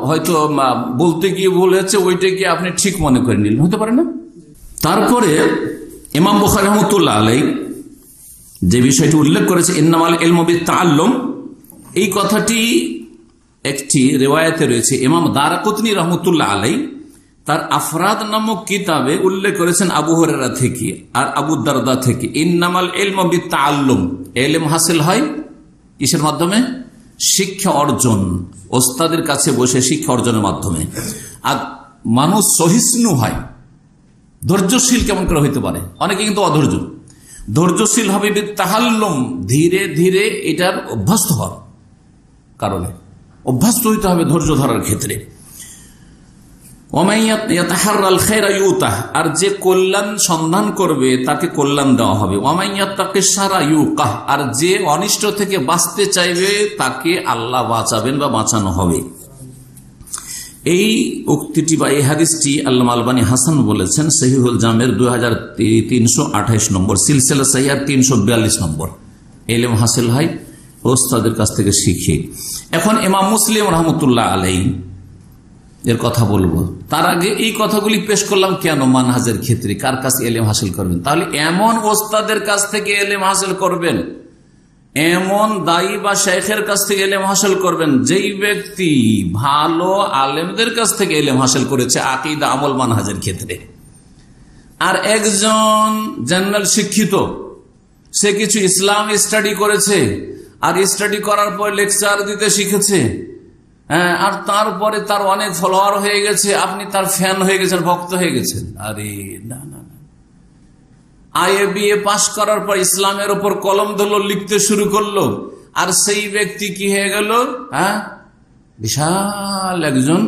হয়তো বলতে গিয়ে ভুল হয়েছে, ওইটা গিয়ে আপনি ঠিক মনে করে নিলেন, হতে পারে না? তারপরে ইমাম বুখারী রাহমাতুল্লাহ আলাইহি যে বিষয়টি উল্লেখ করেছে, ইন্নামাল ইলমু বিত-তাআল্লুম, এই কথাটি একটি রিওয়ায়াতে রয়েছে। ইমাম দারাকুতনী রাহমাতুল্লাহ আলাইহি তার আফরাদ নামক কিতাবে উল্লেখ করেছেন আবু হুরায়রা থেকে আর আবু দারদা থেকে, ইন্নামাল ইলমু বিত-তাআল্লুম, ইলম হাসিল হয় কিসের মাধ্যমে? শিক্ষা অর্জন, ওস্তাদের কাছে বসে শিক্ষা অর্জনের মাধ্যমে। আর মানুষ সহিষ্ণু হয়, ধৈর্যশীল কেমন করে হইতে পারে? অনেকে কিন্তু অধৈর্য। ধৈর্যশীল হবে বিত-তাআল্লুম, ধীরে ধীরে এটার অভ্যস্ত হওয়ার কারণে অভ্যস্ত হইতে হবে ধৈর্য ধরার ক্ষেত্রে। ওয়ামাইয়াতাহাররাল খায়রা ইউতাহ, আর যে কল্যাণ সন্ধান করবে তাকে কল্যাণ দেওয়া হবে। ওয়ামাইয়াত্তাকিশ শাররা ইউকাহ, আর যে অনিষ্ট থেকে বাঁচতে চাইবে তাকে আল্লাহ বাঁচাবেন বা বাঁচানো হবে। এই উক্তিটি বা এই হাদিসটি আল্লামা আলবানী হাসান বলেছেন সহিহুল জামের 2328 নম্বর, সিলসিলা সহিহ 342 নম্বর। ইলম হাসিল হয় ওস্তাদের কাছ থেকে শিখে। এখন ইমাম মুসলিম রাহমাতুল্লাহ আলাইহি এর কথা বলবো, তার আগে এই কথাগুলি পেশ করলাম কেন? মানহাজের ক্ষেত্রে কার কাছে ইলম হাসিল করবেন? তাহলে এমন ওস্তাদের কাছ থেকে ইলম হাসিল করবেন, এমন দায়ী বা শেখের কাছ থেকে ইলম হাসিল করবেন যেই ব্যক্তি ভালো আলেমদের কাছ থেকে ইলম হাসিল করেছে আকীদা, আমল, মানহাজের ক্ষেত্রে। আর একজন জেনারেল শিক্ষিত, সে কিছু ইসলাম স্টাডি করেছে, আর স্টাডি করার পর লেকচার দিতে শিখেছে, আর তারপরে তার অনেক ফলোয়ার হয়ে গেছে, আপনি তার ফ্যান হয়ে গেছেন, ভক্ত হয়ে গেছেন। আরে না না, IABA পাশ করার পর ইসলামের ওপর কলম ধরলো, লিখতে শুরু করলো, আর সেই ব্যক্তি কি হয়ে গেল? বিশাল একজন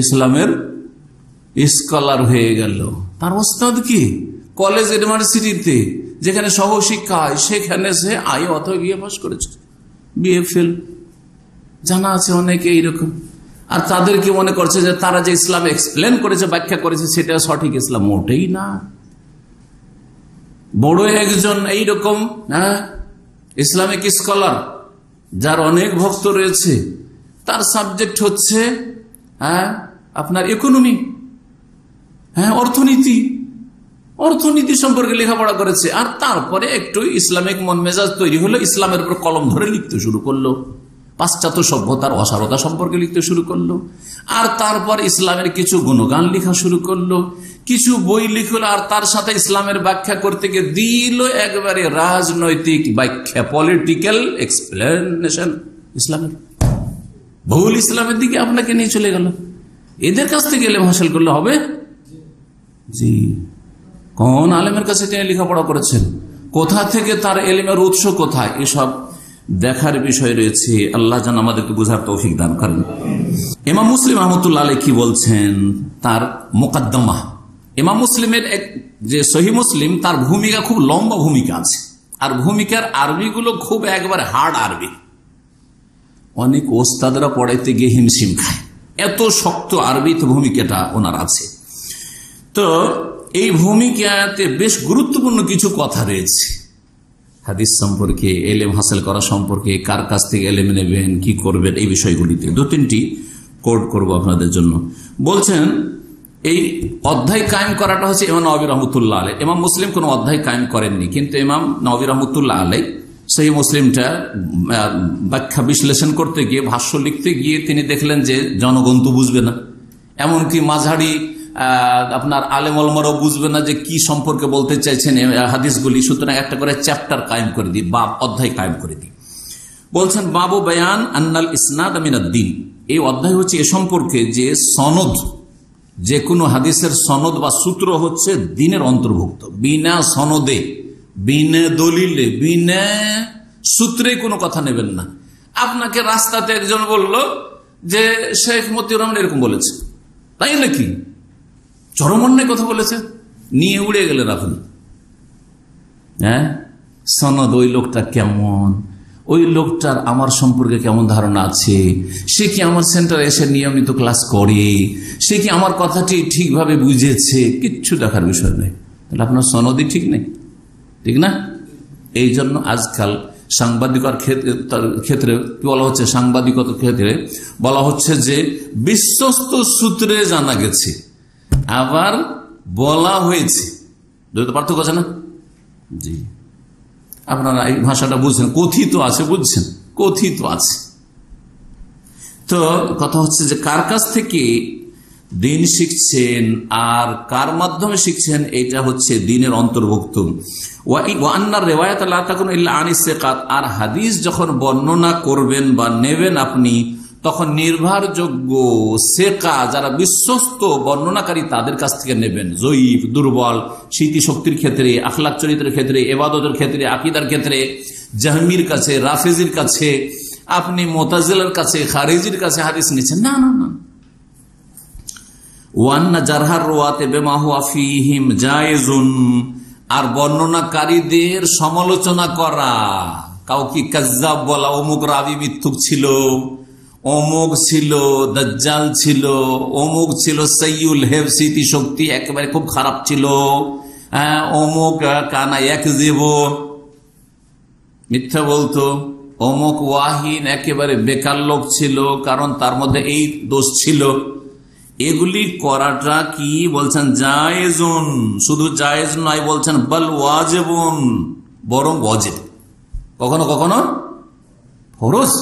ইসলামের স্কলার হয়ে গেল। তার ওস্তাদ কি? কলেজ ইউনিভার্সিটিতে যেখানে সহশিক্ষা হয় সেখানে সে অথবা BA পাস করেছে, BA ফেল। জানা আছে অনেকে এইরকম। আর তাদেরকে মনে করছে যে তারা যে ইসলাম এক্সপ্লেন করেছে, ব্যাখ্যা করেছে, সেটা সঠিক ইসলাম। মোটেই না। বড় একজন এইরকম ইসলামিক স্কলার যার অনেক ভক্ত রয়েছে, তার সাবজেক্ট হচ্ছে আপনার ইকোনমি, অর্থনীতি সম্পর্কে লেখাপড়া করেছে। আর তারপরে একটু ইসলামিক মন মেজাজ তৈরি হলো, ইসলামের উপর কলম ধরে লিখতে শুরু করলো, পাশ্চাত্য সভ্যতার অসারতা সম্পর্কে লিখতে শুরু করলো, আর তারপর ইসলামের কিছু গুণগান লেখা শুরু করলো, কিছু বই লিখলো, আর তার সাথে ইসলামের ব্যাখ্যা করতে গিয়ে দিল একবারে রাজনৈতিক ব্যাখ্যা, পলিটিক্যাল এক্সপ্লেনেশন ইসলামের, ভুল ইসলামের দিকে আপনাকে নিয়ে চলে গেল। এদের কাছ থেকে ইলম হাসিল করলে হবে? জি। কোন আলেমের কাছে তিনি লেখাপড়া করেছেন, কোথা থেকে তার এলিমের উৎস কোথায়, এসব দেখার বিষয় রয়েছে। আল্লাহ যেন আমাদেরকে বুঝার তৌফিক দান করেন। ইমাম মুসলিম রহমতুল্লাহ আলাইহি কি বলছেন তার মুকদ্দমা। ইমাম মুসলিমের যে সহিহ মুসলিম, তার ভূমিকা খুব লম্বা ভূমিকা আছে, আর ভূমিকার আরবিগুলো খুব একবার হার্ড আরবি। অনেক ওস্তাদরা পড়াইতে গিয়ে হিমশিম খায়, এত শক্ত আরবিতে ভূমিকাটা ওনার আছে। তো এই ভূমিকাতে বেশ গুরুত্বপূর্ণ কিছু কথা রয়েছে হাদিস সম্পর্কে, এলেম হাসিল করা সম্পর্কে, কার কাছ থেকে এলেম নেবেন, কি করবেন, এই বিষয়গুলিতে দু তিনটি কোড করব আপনাদের জন্য। বলছেন এই অধ্যায় কায়েম করাটা হচ্ছে ইমাম নবী রহমতুল্লাহ আলাইহি। ইমাম মুসলিম কোন অধ্যায় কায়েম করেননি, কিন্তু ইমাম নবী রহমতুল্লাহ আলাইহি সেই মুসলিমটা ব্যাখ্যা বিশ্লেষণ করতে গিয়ে, ভাষ্য লিখতে গিয়ে তিনি দেখলেন যে জনগণ তো বুঝবে না, এমনকি মাঝারি আপনার আলেম ওলামারাও বুঝবে না যে কি সম্পর্কে বলতে চাইছেন হাদিসগুলি। সুতরাং একটা করে চ্যাপ্টার কায়েম করে দিই, বাব অধ্যায় কায়েম করে দিই। বলছেন বাবু বায়ান আন্নাল ইসনাদ মিনাদ-দ্বীন। এই অধ্যায় হচ্ছে এ সম্পর্কে যে সনদ, যে কোনো হাদিসের সনদ বা সূত্র হচ্ছে দ্বীনের অন্তর্ভুক্ত। বিনা সনদে, বিনা দলিলে, বিনা সূত্রে কোনো কথা নেবেন না। আপনাকে রাস্তাতে একজন বলল যে শেখ মতিউর রহমান এরকম বলেছে, তাই নাকি? চরম অন্যায় কথা বলেছে, নিয়ে উড়ে গেলেন আপনি। হ্যাঁ, সনদ, ওই লোকটা কেমন, ওই লোকটার আমার সম্পর্কে কেমন ধারণা আছে, সে কি আমার সেন্টারে এসে নিয়মিত ক্লাস করে, সে কি আমার কথাটি ঠিকভাবে বুঝেছে, কিচ্ছু দেখার বিষয় নেই। তাহলে আপনার সনদই ঠিক নেই, ঠিক না? এই জন্য আজকাল সাংবাদিকতার ক্ষেত্রে বলা হচ্ছে, সাংবাদিকতার ক্ষেত্রে বলা হচ্ছে যে বিশ্বস্ত সূত্রে জানা গেছে, আবার বলা হয়েছে, দুটো পার্থক্য আছে না? জি, আপনারা এই ভাষাটা বুঝছেন, কথিত আছে, বুঝছেন, কথিত আছে। তো কথা হচ্ছে যে কার কাছ থেকে দ্বীন শিখছেন আর কার মাধ্যমে শিখছেন, এটা হচ্ছে দ্বীনের অন্তর্ভুক্ত। আর হাদিস যখন বর্ণনা করবেন বা নেবেন আপনি, তখন নির্ভরযোগ্য সেকা, যারা বিশ্বস্ত বর্ণনাকারী, তাদের কাছ থেকে নেবেন। জয়ীফ, দুর্বল, স্মৃতিশক্তির ক্ষেত্রে, আখলাক চরিত্রের ক্ষেত্রে, ইবাদতের ক্ষেত্রে, আকীদার ক্ষেত্রে জাহমির কাছে, রাফেজির কাছে, আপনি মুতাজিলার কাছে, খারিজির কাছে হাদিস নিচ্ছেন না, না, না। ওয়ান্না জারহার রুয়াতে বিমা হুয়া ফীহিম জায়েজুন। আর বর্ণনাকারীদের সমালোচনা করা, কাউকে কাজ্জাব বলা, অমুক রাবী মিথ্যুক ছিল, অমুক ছিল দাজ্জাল ছিল, অমুক ছিল সাইয়ুল হেব, স্মৃতি শক্তি একেবারে খুব খারাপ ছিল, অমুক কানা ইয়াকযিব, মিথ্যা বলতো, অমুক ওয়াহিন একেবারে বেকার লোক ছিল, কারণ তার মধ্যে এই দোষ ছিল। এগুলি করাটা কি বলছেন? জায়েজুন। শুধু জায়েজ নয়, বলছেন বল ওয়াজিবুন, বরং ওয়াজিব, কখনো কখনো ফরজ।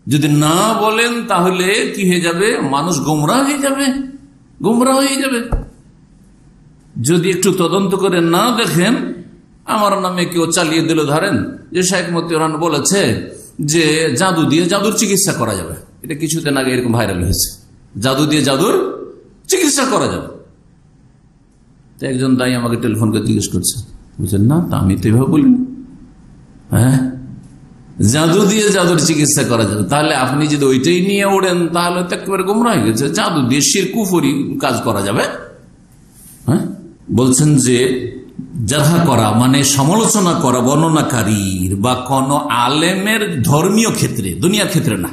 যদি না বলেন তাহলে কি হয়ে যাবে? মানুষ গোমরাহ হয়ে যাবে, গোমরাহ হয়ে যাবে। যদি একটু তদন্ত করে না দেখেন, আমার নামে কেউ চালিয়ে দিল, ধরেন যে শেখ মতিউর রহমান বলেছে যে জাদু দিয়ে জাদুর চিকিৎসা করা যাবে, এটা কিছুদিন আগে এরকম ভাইরাল হয়েছে, জাদু দিয়ে জাদুর চিকিৎসা করা যাবে। তো একজন দায়ী আমাকে টেলিফোন করে জিজ্ঞেস করছে, বুঝলেন না, তা আমি তো এভাবে বলিনি। হ্যাঁ, জাদু দিয়ে জাদুর চিকিৎসা করা যাবে, তাহলে আপনি যদি ওইটাই নিয়ে ওড়েন তাহলে তো একেবারে গোমরাহ হয়ে গেছে। জাদু দিয়ে শিরক কুফরি কাজ করা যাবে। হ্যাঁ, বলছেন যে জারহা করা মানে সমালোচনা করা বর্ণনাকারীর বা কোন আলেমের ধর্মীয় ক্ষেত্রে, দুনিয়ার ক্ষেত্রে না।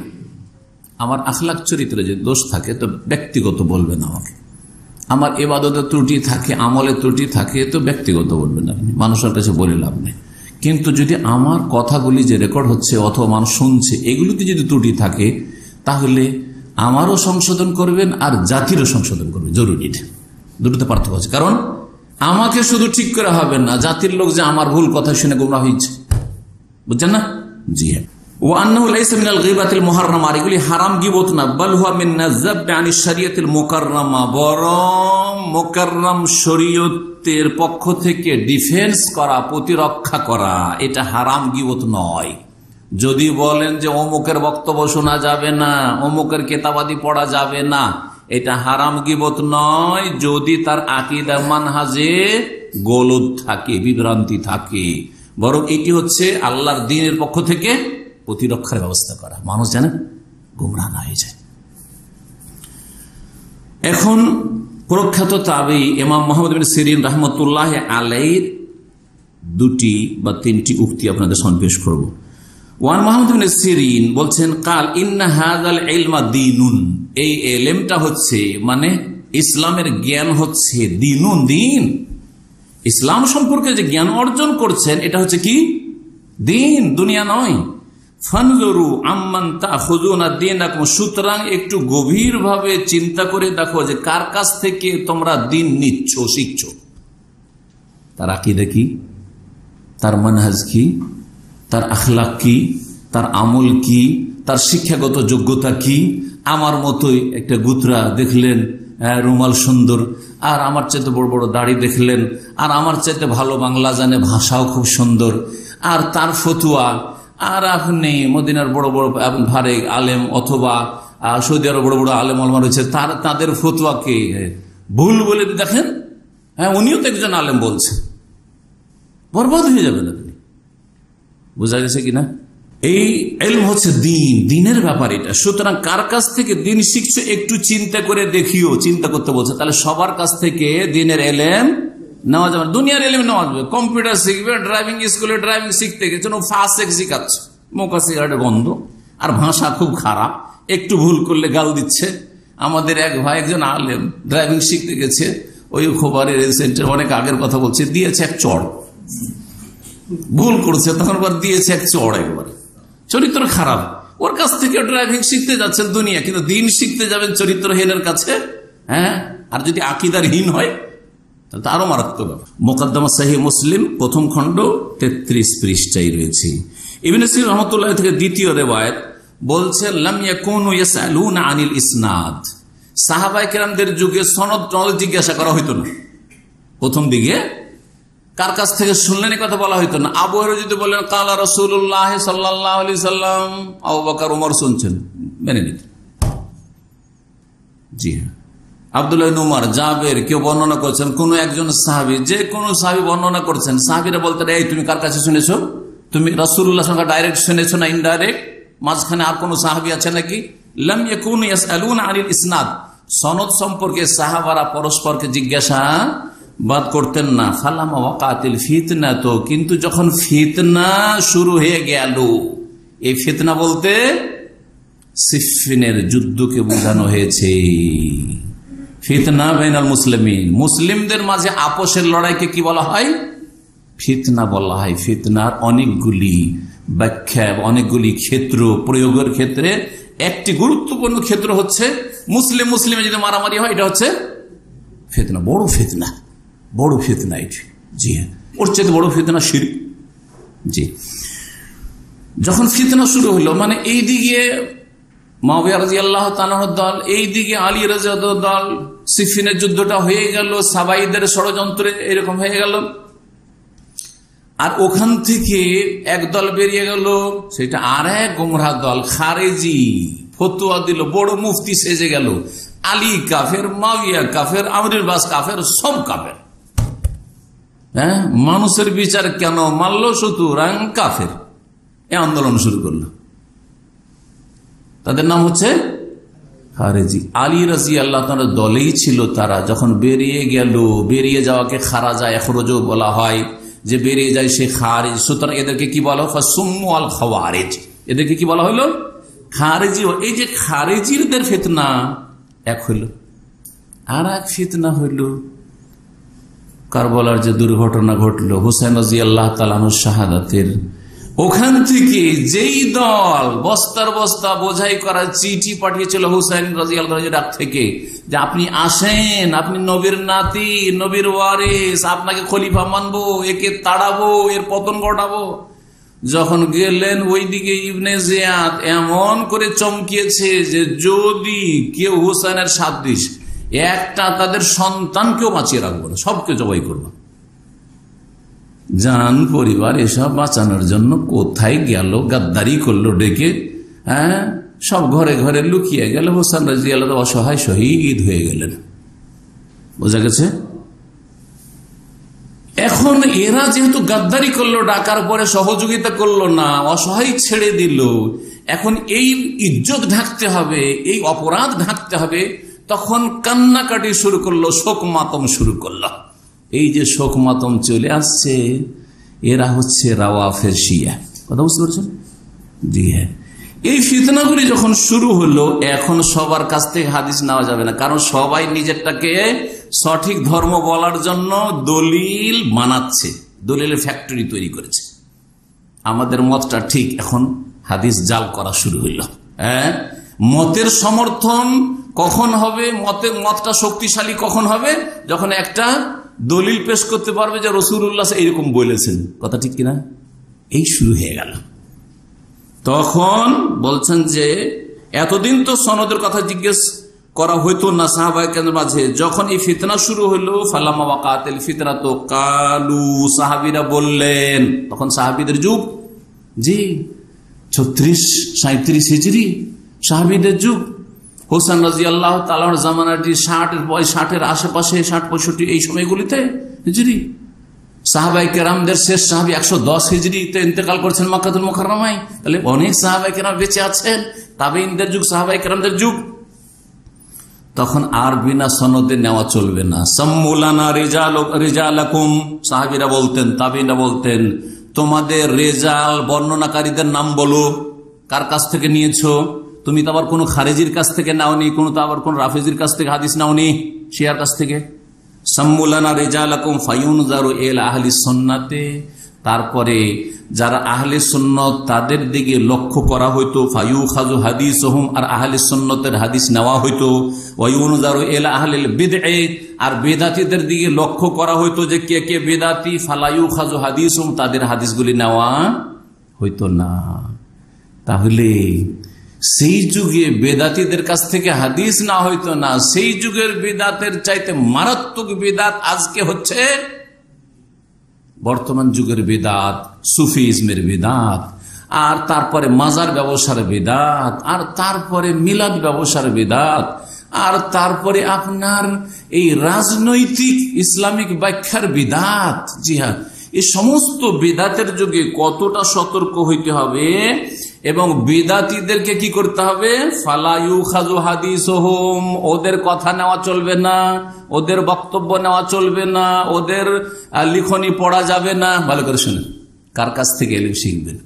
আমার আখলাক চরিত্রে যে দোষ থাকে তো ব্যক্তিগত বলবেন আমাকে, আমার ইবাদতের ত্রুটি থাকে, আমলের ত্রুটি থাকে তো ব্যক্তিগত বলবেন আপনি, মানুষের কাছে বলে লাভ নেই। কিন্তু যদি আমার কথাগুলি যে রেকর্ড হচ্ছে অথবা মানুষ শুনছে, এগুলিতে যদি ত্রুটি থাকে, তাহলে আমারও সংশোধন করবেন আর জাতিরও সংশোধন করবেন, জরুরি। দুটোতে পার্থক্য আছে, কারণ আমাকে শুধু ঠিক করে হবে না, জাতির লোক যে আমার ভুল কথা শুনে গোমরাহ হয়েছে, বুঝছেন না? জি হ্যাঁ। ও আন্নাহু লাইসা মিনাল গীবাতিল মুহাররামা, এগুলি হারাম গীবত না, বাল হুয়া মিন নাযাবি আনিশ শরিয়তিল মুকাররামা, বরং মুকাররম শরীয়তের পক্ষ থেকে ডিফেন্স করা, প্রতিরক্ষা করা, এটা হারাম গীবত নয়। যদি বলেন যে অমুকের বক্তব্য শোনা যাবে না, অমুকের কিতাবাদি পড়া যাবে না, এটা হারাম গীবত নয়, যদি তার আকীদা মানহাজে গলদ থাকে, বিভ্রান্তি থাকে, বরং এটি হচ্ছে আল্লাহর দ্বীনের পক্ষ থেকে প্রতিরক্ষার ব্যবস্থা করা, মানুষ যেন গোমরাহ না হয়ে যায়। এখন প্রখ্যাত তাবেঈ ইমাম মুহাম্মদ বিন সিরিন রাহমাতুল্লাহ আলাইহির দুটি বা তিনটি উক্তি আপনাদের সামনে পেশ করব। ওয়ান মুহাম্মদ বিন সিরিন বলছেন, কাল ইন্না হাযাল ইলমা দীনুন, এই ইলমটা হচ্ছে মানে ইসলামের জ্ঞান হচ্ছে দীনুন, দিন, ইসলাম সম্পর্কে যে জ্ঞান অর্জন করছেন এটা হচ্ছে কি দিন, দুনিয়া নয়। ফানজুরু আম্মান তাখুযুনা দীনাকুম, সুতরাং একটু গভীরভাবে চিন্তা করে দেখো যে কার কাছ থেকে তোমরা দিন নিচ্ছ, শিখছো। তার আকীদা কি, তার মানহাজ কি, তার আখলাক কি, তার আমল কি, তার শিক্ষাগত যোগ্যতা কি। আমার মতোই একটা গুতরা দেখলেন, রুমাল সুন্দর, আর আমার চাইতে বড় বড় দাড়ি দেখলেন, আর আমার চাইতে ভালো বাংলা জানে, ভাষাও খুব সুন্দর, আর তার ফতুয়া, আর আপনি মদিনার বড় বড় ভারে আলেম অথবা সৌদি আরব বড় বড় আলেম আলমা রয়েছে, তাদের ফতুয়াকে ভুল বলে দেখেন, হ্যাঁ উনিও তো একজন আলেম বলছে, বরবাদ হয়ে যাবেন আপনি। বোঝা গেছে কিনা? এই ইলম হচ্ছে দিন, দিনের ব্যাপার এটা। সুতরাং কার কাছ থেকে দিন শিখছো একটু চিন্তা করে দেখিও, চিন্তা করতে বলছে। তাহলে সবার কাছ থেকে দিনের ইলম নেওয়া যাবে, দুনিয়ার ইলম নেওয়া যাবে। কম্পিউটার শিখবে, ড্রাইভিং স্কুলে ড্রাইভিং শিখতে গেছে, ফাসেক শিখাচ্ছ, মোকা সিগারেটের গন্ধ, আর ভাষা খুব খারাপ, একটু ভুল করলে গাল দিচ্ছে। আমাদের এক ভাই একজন আলেম ড্রাইভিং শিখতে গেছে, ওই খোবারের রিসেন্টের অনেক আগের কথা বলছে, দিয়েছে এক চড়, ভুল করছে তখন আবার দিয়েছে এক চড়, একবারে চরিত্র খারাপ। ওর কাছ থেকে ড্রাইভিং শিখতে যাচ্ছেন দুনিয়া, কিন্তু দিন শিখতে যাবেন চরিত্রহীনের কাছে। হ্যাঁ, আর যদি আকীদারহীন হয় তাহলে তো আরো মারাত্মক ব্যাপার। মুকদ্দমা সহিহ মুসলিম প্রথম খণ্ড 33 পৃষ্ঠায় রয়েছে। ইবনে সিরিন রাহমাতুল্লাহ থেকে দ্বিতীয় রিওয়ায়াত বলছেন, লাম ইয়াকুনু ইয়াসআলুনা আনিল ইসনাদ, সাহাবায়ে কেরামদের যুগে সনদ জিজ্ঞাসা করা হইতো না। প্রথম দিকে কার কাছ থেকে শুনলেন এই কথা বলা হইতো না। আবু হুরায়রা যদি বলেন কালা রাসূলুল্লাহ সাল্লাল্লাহু আলাইহি সাল্লাম, আবু বকর ওমর শুনছেন, মেনে নিতেন। জি হ্যাঁ, আব্দুল্লাহ ইবনে উমর, জাবের কেউ বর্ণনা করছেন, কোন একজন সাহাবী, যে কোন সাহাবী বর্ণনা করছেন, সাহাবীরা বলতেন, এই তুমি কার কাছে শুনেছো? তুমি রাসূলুল্লাহ সঙ্গে ডাইরেক্ট শুনেছো না ইনডাইরেক্ট? মাঝখানে আর কোন সাহাবী আছে নাকি? লাম ইয়াকুনু ইয়াসআলুনা আনিল ইসনাদ, সনদ সম্পর্কে সাহাবারা পরস্পরকে জিজ্ঞাসা বাদ করতেন না। ফালামা ওয়াকাতিল ফিতনা, তো কিন্তু যখন ফিতনা শুরু হয়ে গেল, এই ফিতনা বলতে সিফফিনের যুদ্ধকে বোঝানো হয়েছে। ফিতনা বাইনাল মুসলিমিন, মুসলিমদের মাঝে আপোষের লড়াইকে কি বলা হয়? ফিতনা বলা হয়। ফিতনার অনেকগুলি ব্যাখ্যা, অনেকগুলি ক্ষেত্র, প্রয়োগের ক্ষেত্রে একটি গুরুত্বপূর্ণ ক্ষেত্র হচ্ছে মুসলিমে যদি মারামারি হয়, এটা হচ্ছে ফিতনা, বড় ফিতনা, বড় ফিতনা এটি। জি হ্যাঁ, ওর চেয়ে বড় ফিতনা শিরক। জি, যখন ফিতনা শুরু হলো, মানে এইদিকে মুআবিয়া রাদিয়াল্লাহু তাআলার দল, এইদিকে আলী রাদিয়াল্লাহু দল, সিফিনের যুদ্ধটা হয়ে গেল, সাবাইদের ষড়যন্ত্রে এরকম হয়ে গেল। আর ওখান থেকে এক দল বেরিয়ে গেল, সেটা আর এক গোমরাহ দল, খারেজি, ফতোয়া দিল, বড় মুফতি সেজে গেল। আলী কাফের, মুআবিয়া কাফের, আমর ইবনে বাস কাফের, সব কাফের। হ্যাঁ, মানুষের বিচার কেন মানল? সুতরাং কাফের। এ আন্দোলন শুরু করলো, তাদের নাম হচ্ছে খারেজি। আলী রাদিয়াল্লাহু তাআলা দলেই ছিল তারা। যখন বেরিয়ে গেল, বেরিয়ে যাওয়াকে খারাজা ইখরুজু বলা হয়, যে বেরিয়ে যায় সে খারিজ। সুতরাং এদেরকে কি বলা হয়? ফাসুম্মু আল খাওয়ারিজ, এদেরকে কি বলা হলো? খারেজি। এই যে খারেজিদের ফিতনা এক হইল, আর এক ফিতনা হইল কারবালার যে দুর্ঘটনা ঘটলো, হুসাইন রাদিয়াল্লাহু তাআলা আনহু শাহাদাতের, ওখান থেকে যেই দল বস্তার বস্তা বোঝাই করা চিঠি পাঠিয়েছিল হুসাইন রাদিয়াল্লাহু তাআলার ডাক থেকে, যে আপনি আসেন, আপনি নবীর নাতি, নবীর ওয়ারিস, আপনাকে খলিফা মানবো, একে তাড়াবো, এর পতন ঘটাবো। যখন গেলেন ওইদিকে ইবনে জিয়াদ এমন করে চমকিয়েছে যে যদি কেউ হুসাইনের সাদৃশ একটা তাদের সন্তানকেও বাঁচিয়ে রাখবো না, সবকে জবাই করবো। জান পরিবার এসব বাঁচানোর জন্য কোথায় গেল, গাদ্দারি করলো ডেকে, হ্যাঁ, সব ঘরে ঘরে লুকিয়ে গেল। হোসেন রাদিয়াল্লাহু তাআলা অসহায় শহীদ হয়ে গেলেন। বোঝা গেছে? এখন এরা যেহেতু গাদ্দারি করলো, ডাকার পরে সহযোগিতা করলো না, অসহায় ছেড়ে দিল, এখন এই ইজ্জত ঢাকতে হবে, এই অপরাধ ঢাকতে হবে, তখন কান্নাকাটি শুরু করলো, শোক মাতম শুরু করলো। এই যে শোক মাতম চলে আসছে, এরা হচ্ছে রাওয়াফের শিয়া। কথা বুঝতে পারছেন? জি হ্যাঁ। এই ফিতনাগুলি যখন শুরু হলো, এখন সবার কাছ থেকে হাদিস নেওয়া যাবে না, কারণ সবাই নিজেরটাকে সঠিক ধর্ম বলার জন্য দলিল বানাচ্ছে, দলিলের ফ্যাক্টরি তৈরি করেছে। আমাদের মতটা ঠিক, এখন হাদিস জাল করা শুরু হইল। হ্যাঁ, মতের সমর্থন কখন হবে, মতটা শক্তিশালী কখন হবে, যখন একটা দলিল পেশ করতে পারবে যে রাসূলুল্লাহ এইরকম বলেছেন। কথা ঠিক কিনা? এই শুরু হয়ে গেল। তখন বলছেন যে এতদিন তো সনদের কথা জিজ্ঞেস করা হইতো না সাহাবায়ে মাঝে, যখন এই ফিতনা শুরু হইল, ফালামা ওয়াকাতিল ফিতনাত কালু, সাহাবীরা বললেন, তখন সাহাবীদের যুগ, জি 36-37 হিজরি সাহাবীদের যুগ। হোসেন রাদিয়াল্লাহু তাআলার জামানাটি 60-এর আশেপাশে, 60-65 এই সময়গুলিতে হিজরি। সাহাবায়ে কেরামদের শেষ সাহাবী 110 হিজরিতে ইন্তেকাল করেছেন মক্কাতুল মুকাররমায়। তাহলে অনেক সাহাবায়ে কেরাম বেঁচে আছেন, তাবেঈনদের যুগ, সাহাবায়ে কেরামদের যুগ। তখন আর বিনা সনদে নেওয়া চলবে না। সাম্মুলানা রিজালাকুম, সাহাবীরা বলতেন, তাবেঈনরা বলতেন, তোমাদের রেজাল বর্ণনাকারীদের নাম বলো, কার কাছ থেকে নিয়েছো? তুমি তো আবার কোন খারেজির কাছ থেকে নাওনি, কোন তো আবার কোন রাফেজির কাছ থেকে হাদিস নাওনি, শিয়ার কাছ থেকে। সাম্মুলানা রিজালাকুম ফায়ুনজারু ইলা আহলি সুন্নাতে, তারপরে যারা আহলে সুন্নত তাদের দিকে লক্ষ্য করা হইতো, ফায়ুখাযু হাদিসুহুম, আর আহলে সুন্নতের হাদিস নেওয়া হইতো। ওয়ায়ুনজারু ইলা আহলিল বিদআ, আর বেদাতীদের দিকে লক্ষ্য করা হইতো যে কে কে বেদাতি, ফালায়ুখাযু হাদিসুহুম, তাদের হাদিসগুলি নেওয়া হইতো না। তাহলে সেই যুগে বেদাতীদের কাছ থেকে হাদিস না হইতো না, সেই যুগের বেদাতের চাইতে মারাত্মক বেদাত আজকে হচ্ছে বর্তমান যুগের বেদাত, সুফিজমের বেদাত, আর তারপরে মাজার ব্যবসার বেদাত, আর তারপরে মিলাদ ব্যবসার বেদাত, আর তারপরে আপনার এই রাজনৈতিক ইসলামিক ব্যাখ্যার বেদাত। জি হ্যাঁ, এই সমস্ত বেদাতের যুগে কতটা সতর্ক হইতে হবে, এবং বেদাতীদেরকে কি করতে হবে? ফালা ইউখাযু হাদিসুহুম, ওদের কথা নেওয়া চলবে না, ওদের বক্তব্য নেওয়া চলবে না, ওদের লিখনি পড়া যাবে না। ভালো করে শুনেন, কার কাছ থেকে ইলম শিখবেন?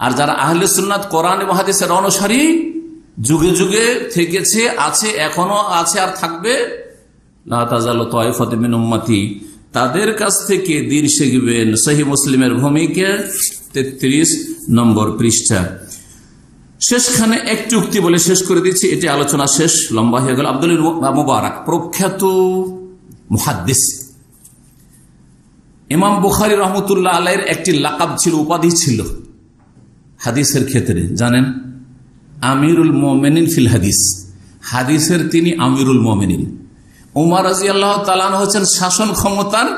আর যারা আহলে সুন্নাত কোরআন এবং হাদিসের অনুসারী, যুগে যুগে থেকেছে, আছে, এখনো আছে, আর থাকবে, লা তাযালু তায়ফাতুম মিন উম্মতি, তাদের কাছ থেকে দ্বীন শিখবেন। সহিহ মুসলিমের ভূমিকা 33 নম্বর পৃষ্ঠা। শেষখানে একটি উক্তি বলে শেষ করে দিচ্ছি, এটি আলোচনা শেষ, লম্বা হয়ে গেল। আব্দুল্লাহ মুবারক প্রখ্যাত মুহাদ্দিস, ইমাম বুখারী রহমতুল্লাহ আলাইহির একটি লাকাব ছিল, উপাধি ছিল হাদিসের ক্ষেত্রে, জানেন? আমিরুল মুমিনিন ফিল হাদিস, হাদিসের তিনি আমিরুল মুমিনিন। উমর রাদিয়াল্লাহু তাআলা আনহু হচ্ছেন শাসন ক্ষমতার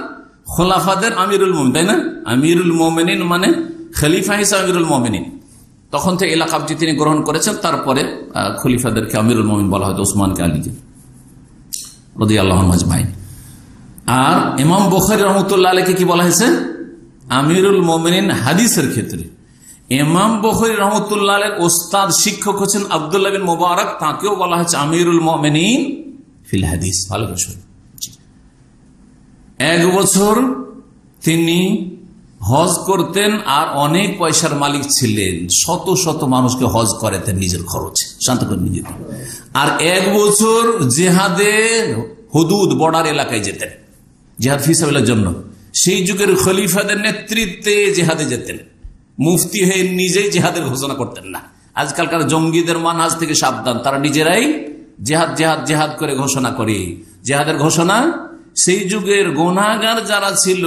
খোলাফাদের আমিরুল মুমিনিন, তাই না? আমিরুল মুমিনিন মানে খলিফা হিসেবে আমিরুল মুমিনিন। তখন থেকে এই লাকাবটি তিনি গ্রহণ করেছেন। তারপরে খলিফাদেরকে আমিরুল মুমিনিন বলা হয়তো ওসমানকে, আলীকে রাদিয়াল্লাহু আনহু আজমাইন। আর ইমাম বুখারী রাহমাতুল্লাহ আলাইহি কি বলা হয়েছে? আমিরুল মুমিনিন হাদিসের ক্ষেত্রে। ইমাম বুখারী রাহমাতুল্লাহ আলাইহির ওস্তাদ শিক্ষক হচ্ছেন আব্দুল্লাহ বিন মুবারক, তাকেও বলা হয়েছে আমিরুল মুমিনিন ফিল হাদিস। ভালো করে শুনুন। 1 বছর তিনি হজ করতেন, আর অনেক পয়সার মালিক ছিলেন, শত শত মানুষকে হজ করাতেন নিজের খরচে, শান্ত করে নিজে। আর 1 বছর জেহাদে হুদুদ, বর্ডার এলাকায় যেতেন জেহাদ ফি সাবিলিল্লাহর জন্য। সেই যুগের খলিফাদের নেতৃত্বে জেহাদে যেতেন, মুফতি হয়ে নিজেই জেহাদের ঘোষণা করতেন না। আজকালকার জঙ্গিদের মানহাজ থেকে সাবধান, তারা নিজেরাই জেহাদ জেহাদ জেহাদ করে ঘোষণা করে। জেহাদের ঘোষণা সেই যুগের গুনাহগার যারা ছিল,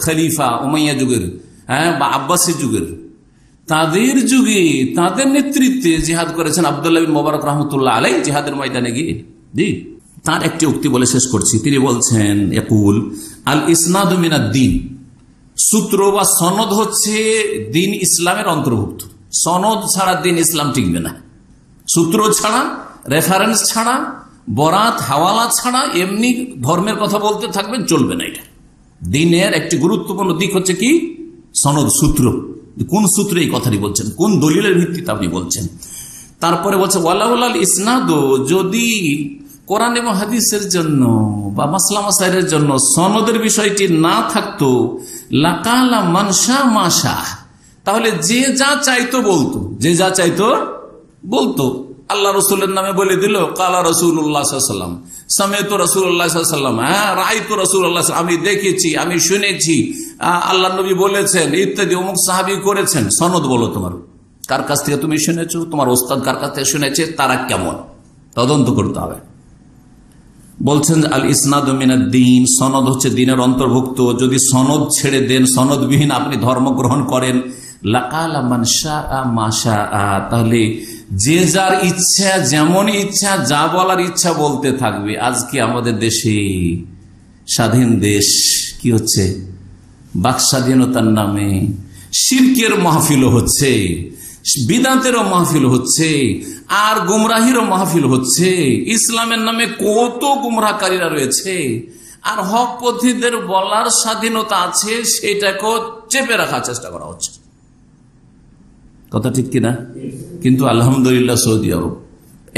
খলিফা উমাইয়া যুগের, হ্যাঁ, বা আব্বাসী যুগের, তাদের যুগে তাদের নেতৃত্বে জিহাদ করেছেন আব্দুল্লাহ বিন মুবারক রাহমাতুল্লাহ আলাইহি জিহাদের ময়দানে গিয়ে। জি, তার একটি উক্তি বলে শেষ করছি। তিনি বলছেন, ইয়াকুল আল ইসনাদু মিনাদ দ্বীন, সূত্র বা সনদ হচ্ছে দ্বীন ইসলামের অন্তর্ভুক্ত। সনদ ছাড়া দ্বীন ইসলাম টিকবে না। সূত্র ছাড়া, রেফারেন্স ছাড়া, বরাত হাওয়ালা ছাড়া এমনি ধর্মের কথা বলতে থাকবেন, চলবে না। এটা দিনের একটি গুরুত্বপূর্ণ দিক হচ্ছে কি সনদ, সূত্র। কোন সূত্রে এই কথাটি বলছেন, কোন দলিলের ভিত্তিতে আপনি বলছেন। তারপরে বলছে ওয়ালাউলাল ইসনাদ, যদি কোরআন এবং হাদিসের জন্য বা মাসলা মাসাইলের জন্য সনদের বিষয়টি না থাকতো, লাকালা মানসা মাশা, তাহলে যে যা চাইতো বলতো, যে যা চাইতো বলতো। আল্লাহ রসুলের নামে বলে দিল কালা রসুল্লাহ সাল্লাম, সামেত রসুল্লাহ সাল্লাম, হ্যাঁ রাইত রসুল্লাহ, আমি দেখেছি, আমি শুনেছি, আল্লাহ নবী বলেছেন ইত্যাদি, অমুক সাহাবী করেছেন। সনদ বলো, তোমার কার কাছ থেকে তুমি শুনেছো, তোমার ওস্তাদ কার কাছ থেকে শুনেছে, তারা কেমন, তদন্ত করতে হবে। বলছেন আল ইসনাদ মিনাদ দ্বীন, সনদ হচ্ছে দ্বীনের অন্তর্ভুক্ত। যদি সনদ ছেড়ে দেন, সনদবিহীন আপনি ধর্ম গ্রহণ করেন, লাকালা মান শাআ মা শাআ, তাহলে যে যার ইচ্ছা, যেমন ইচ্ছা, যা বলার ইচ্ছা বলতে থাকবে। আজকে আমাদের দেশে স্বাধীন দেশ, কি হচ্ছে, বাক স্বাধীনতার নামে শিরকের মাহফিল হচ্ছে, বিদাতেরও মাহফিল হচ্ছে, আর গুমরাহিরও মাহফিল হচ্ছে। ইসলামের নামে কত গুমরাহকারীরা রয়েছে, আর হক পথীদের বলার স্বাধীনতা আছে, সেটাকেও চেপে রাখার চেষ্টা করা হচ্ছে। কথা ঠিক কিনা? কিন্তু আলহামদুলিল্লাহ সৌদি আরব,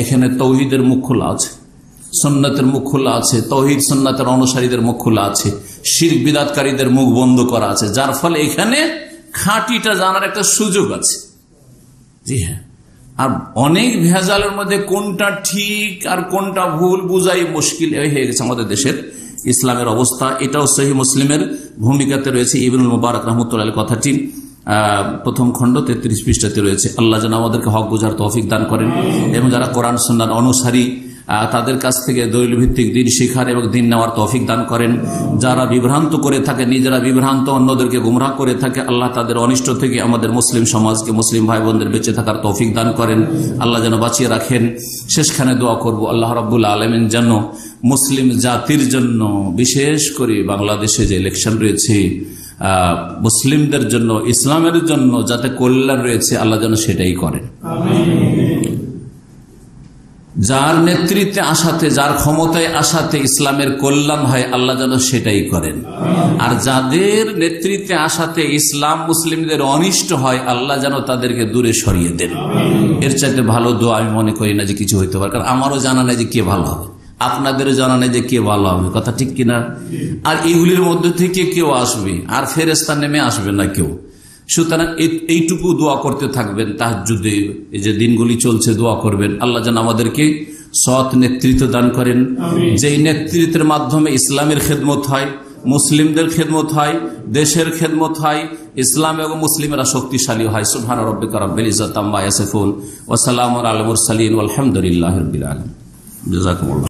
এখানে তৌহিদের মুখ খোলা আছে, সুন্নাতের মুখ খোলা আছে, তৌহিদ সুন্নাতের অনুসারীদের মুখ খোলা আছে, শিরক বিদাতকারীদের মুখ বন্ধ করা আছে, যার ফলে এখানে খাঁটিটা জানার একটা সুযোগ আছে। জি হ্যাঁ, আর অনেক ভেজালের মধ্যে কোনটা ঠিক আর কোনটা ভুল বুঝাই মুশকিল হয়ে গেছে আমাদের দেশের ইসলামের অবস্থা। এটাও সহিহ মুসলিমের ভূমিকাতে রয়েছে। ইবনুল মুবারক রাহমাতুল্লাহ কথাটি প্রথম খণ্ড 33 পৃষ্ঠাতে রয়েছে। আল্লাহ যেন আমাদেরকে হক বোঝার তৌফিক দান করেন, এবং যারা কোরআন সুন্নাহর অনুসারী তাদের কাছ থেকে দলিল ভিত্তিক দিন শিখার এবং দিন নেওয়ার তৌফিক দান করেন। যারা বিভ্রান্ত করে থাকে, নিজেরা বিভ্রান্ত, অন্যদেরকে গুমরাহ করে থাকে, আল্লাহ তাদের অনিষ্ট থেকে আমাদের মুসলিম সমাজকে, মুসলিম ভাই বোনদের বেঁচে থাকার তৌফিক দান করেন, আল্লাহ যেন বাঁচিয়ে রাখেন। শেষখানে দোয়া করব, আল্লাহ রাব্বুল আলামিন যেন মুসলিম জাতির জন্য, বিশেষ করে বাংলাদেশে যে ইলেকশন রয়েছে, মুসলিমদের জন্য, ইসলামের জন্য যাতে কল্যাণ রয়েছে, আল্লাহ যেন সেটাই করেন। যার নেতৃত্বে আসাতে, যার ক্ষমতায় আসাতে ইসলামের কল্যাণ হয়, আল্লাহ যেন সেটাই করেন। আর যাদের নেতৃত্বে আসাতে ইসলাম মুসলিমদের অনিষ্ট হয়, আল্লাহ যেন তাদেরকে দূরে সরিয়ে দেন। এর চাইতে ভালো দোয়া আমি মনে করি না যে কিছু হইতে পারে। কারণ আমারও জানা নেই যে কে ভালো হবে, আপনাদেরও জানা নেই যে কে ভালো হবে। কথা ঠিক কিনা? আর এগুলির মধ্যে থেকে কেউ আসবে, আর ফেরেশতা নেমে আসবে না কেউ। সুতরাং এইটুকু দোয়া করতে থাকবেন, তাহাজ্জুদে এই যে দিনগুলি চলছে দোয়া করবেন, আল্লাহ যেন আমাদেরকে সৎ নেতৃত্ব দান করেন, যেই নেতৃত্বের মাধ্যমে ইসলামের খেদমত হয়, মুসলিমদের খেদমত হয়, দেশের খেদমত হয়, ইসলাম এবং মুসলিমেরা শক্তিশালী হয়। সুবহান রাব্বিকা রাব্বিল ইজ্জাতি আম্মা ইয়াসিফুন ওয়া সালামুন আলাল মুরসালিন ওয়ালহামদুলিল্লাহি রাব্বিল আলামিন। জাযাকুমুল্লাহ।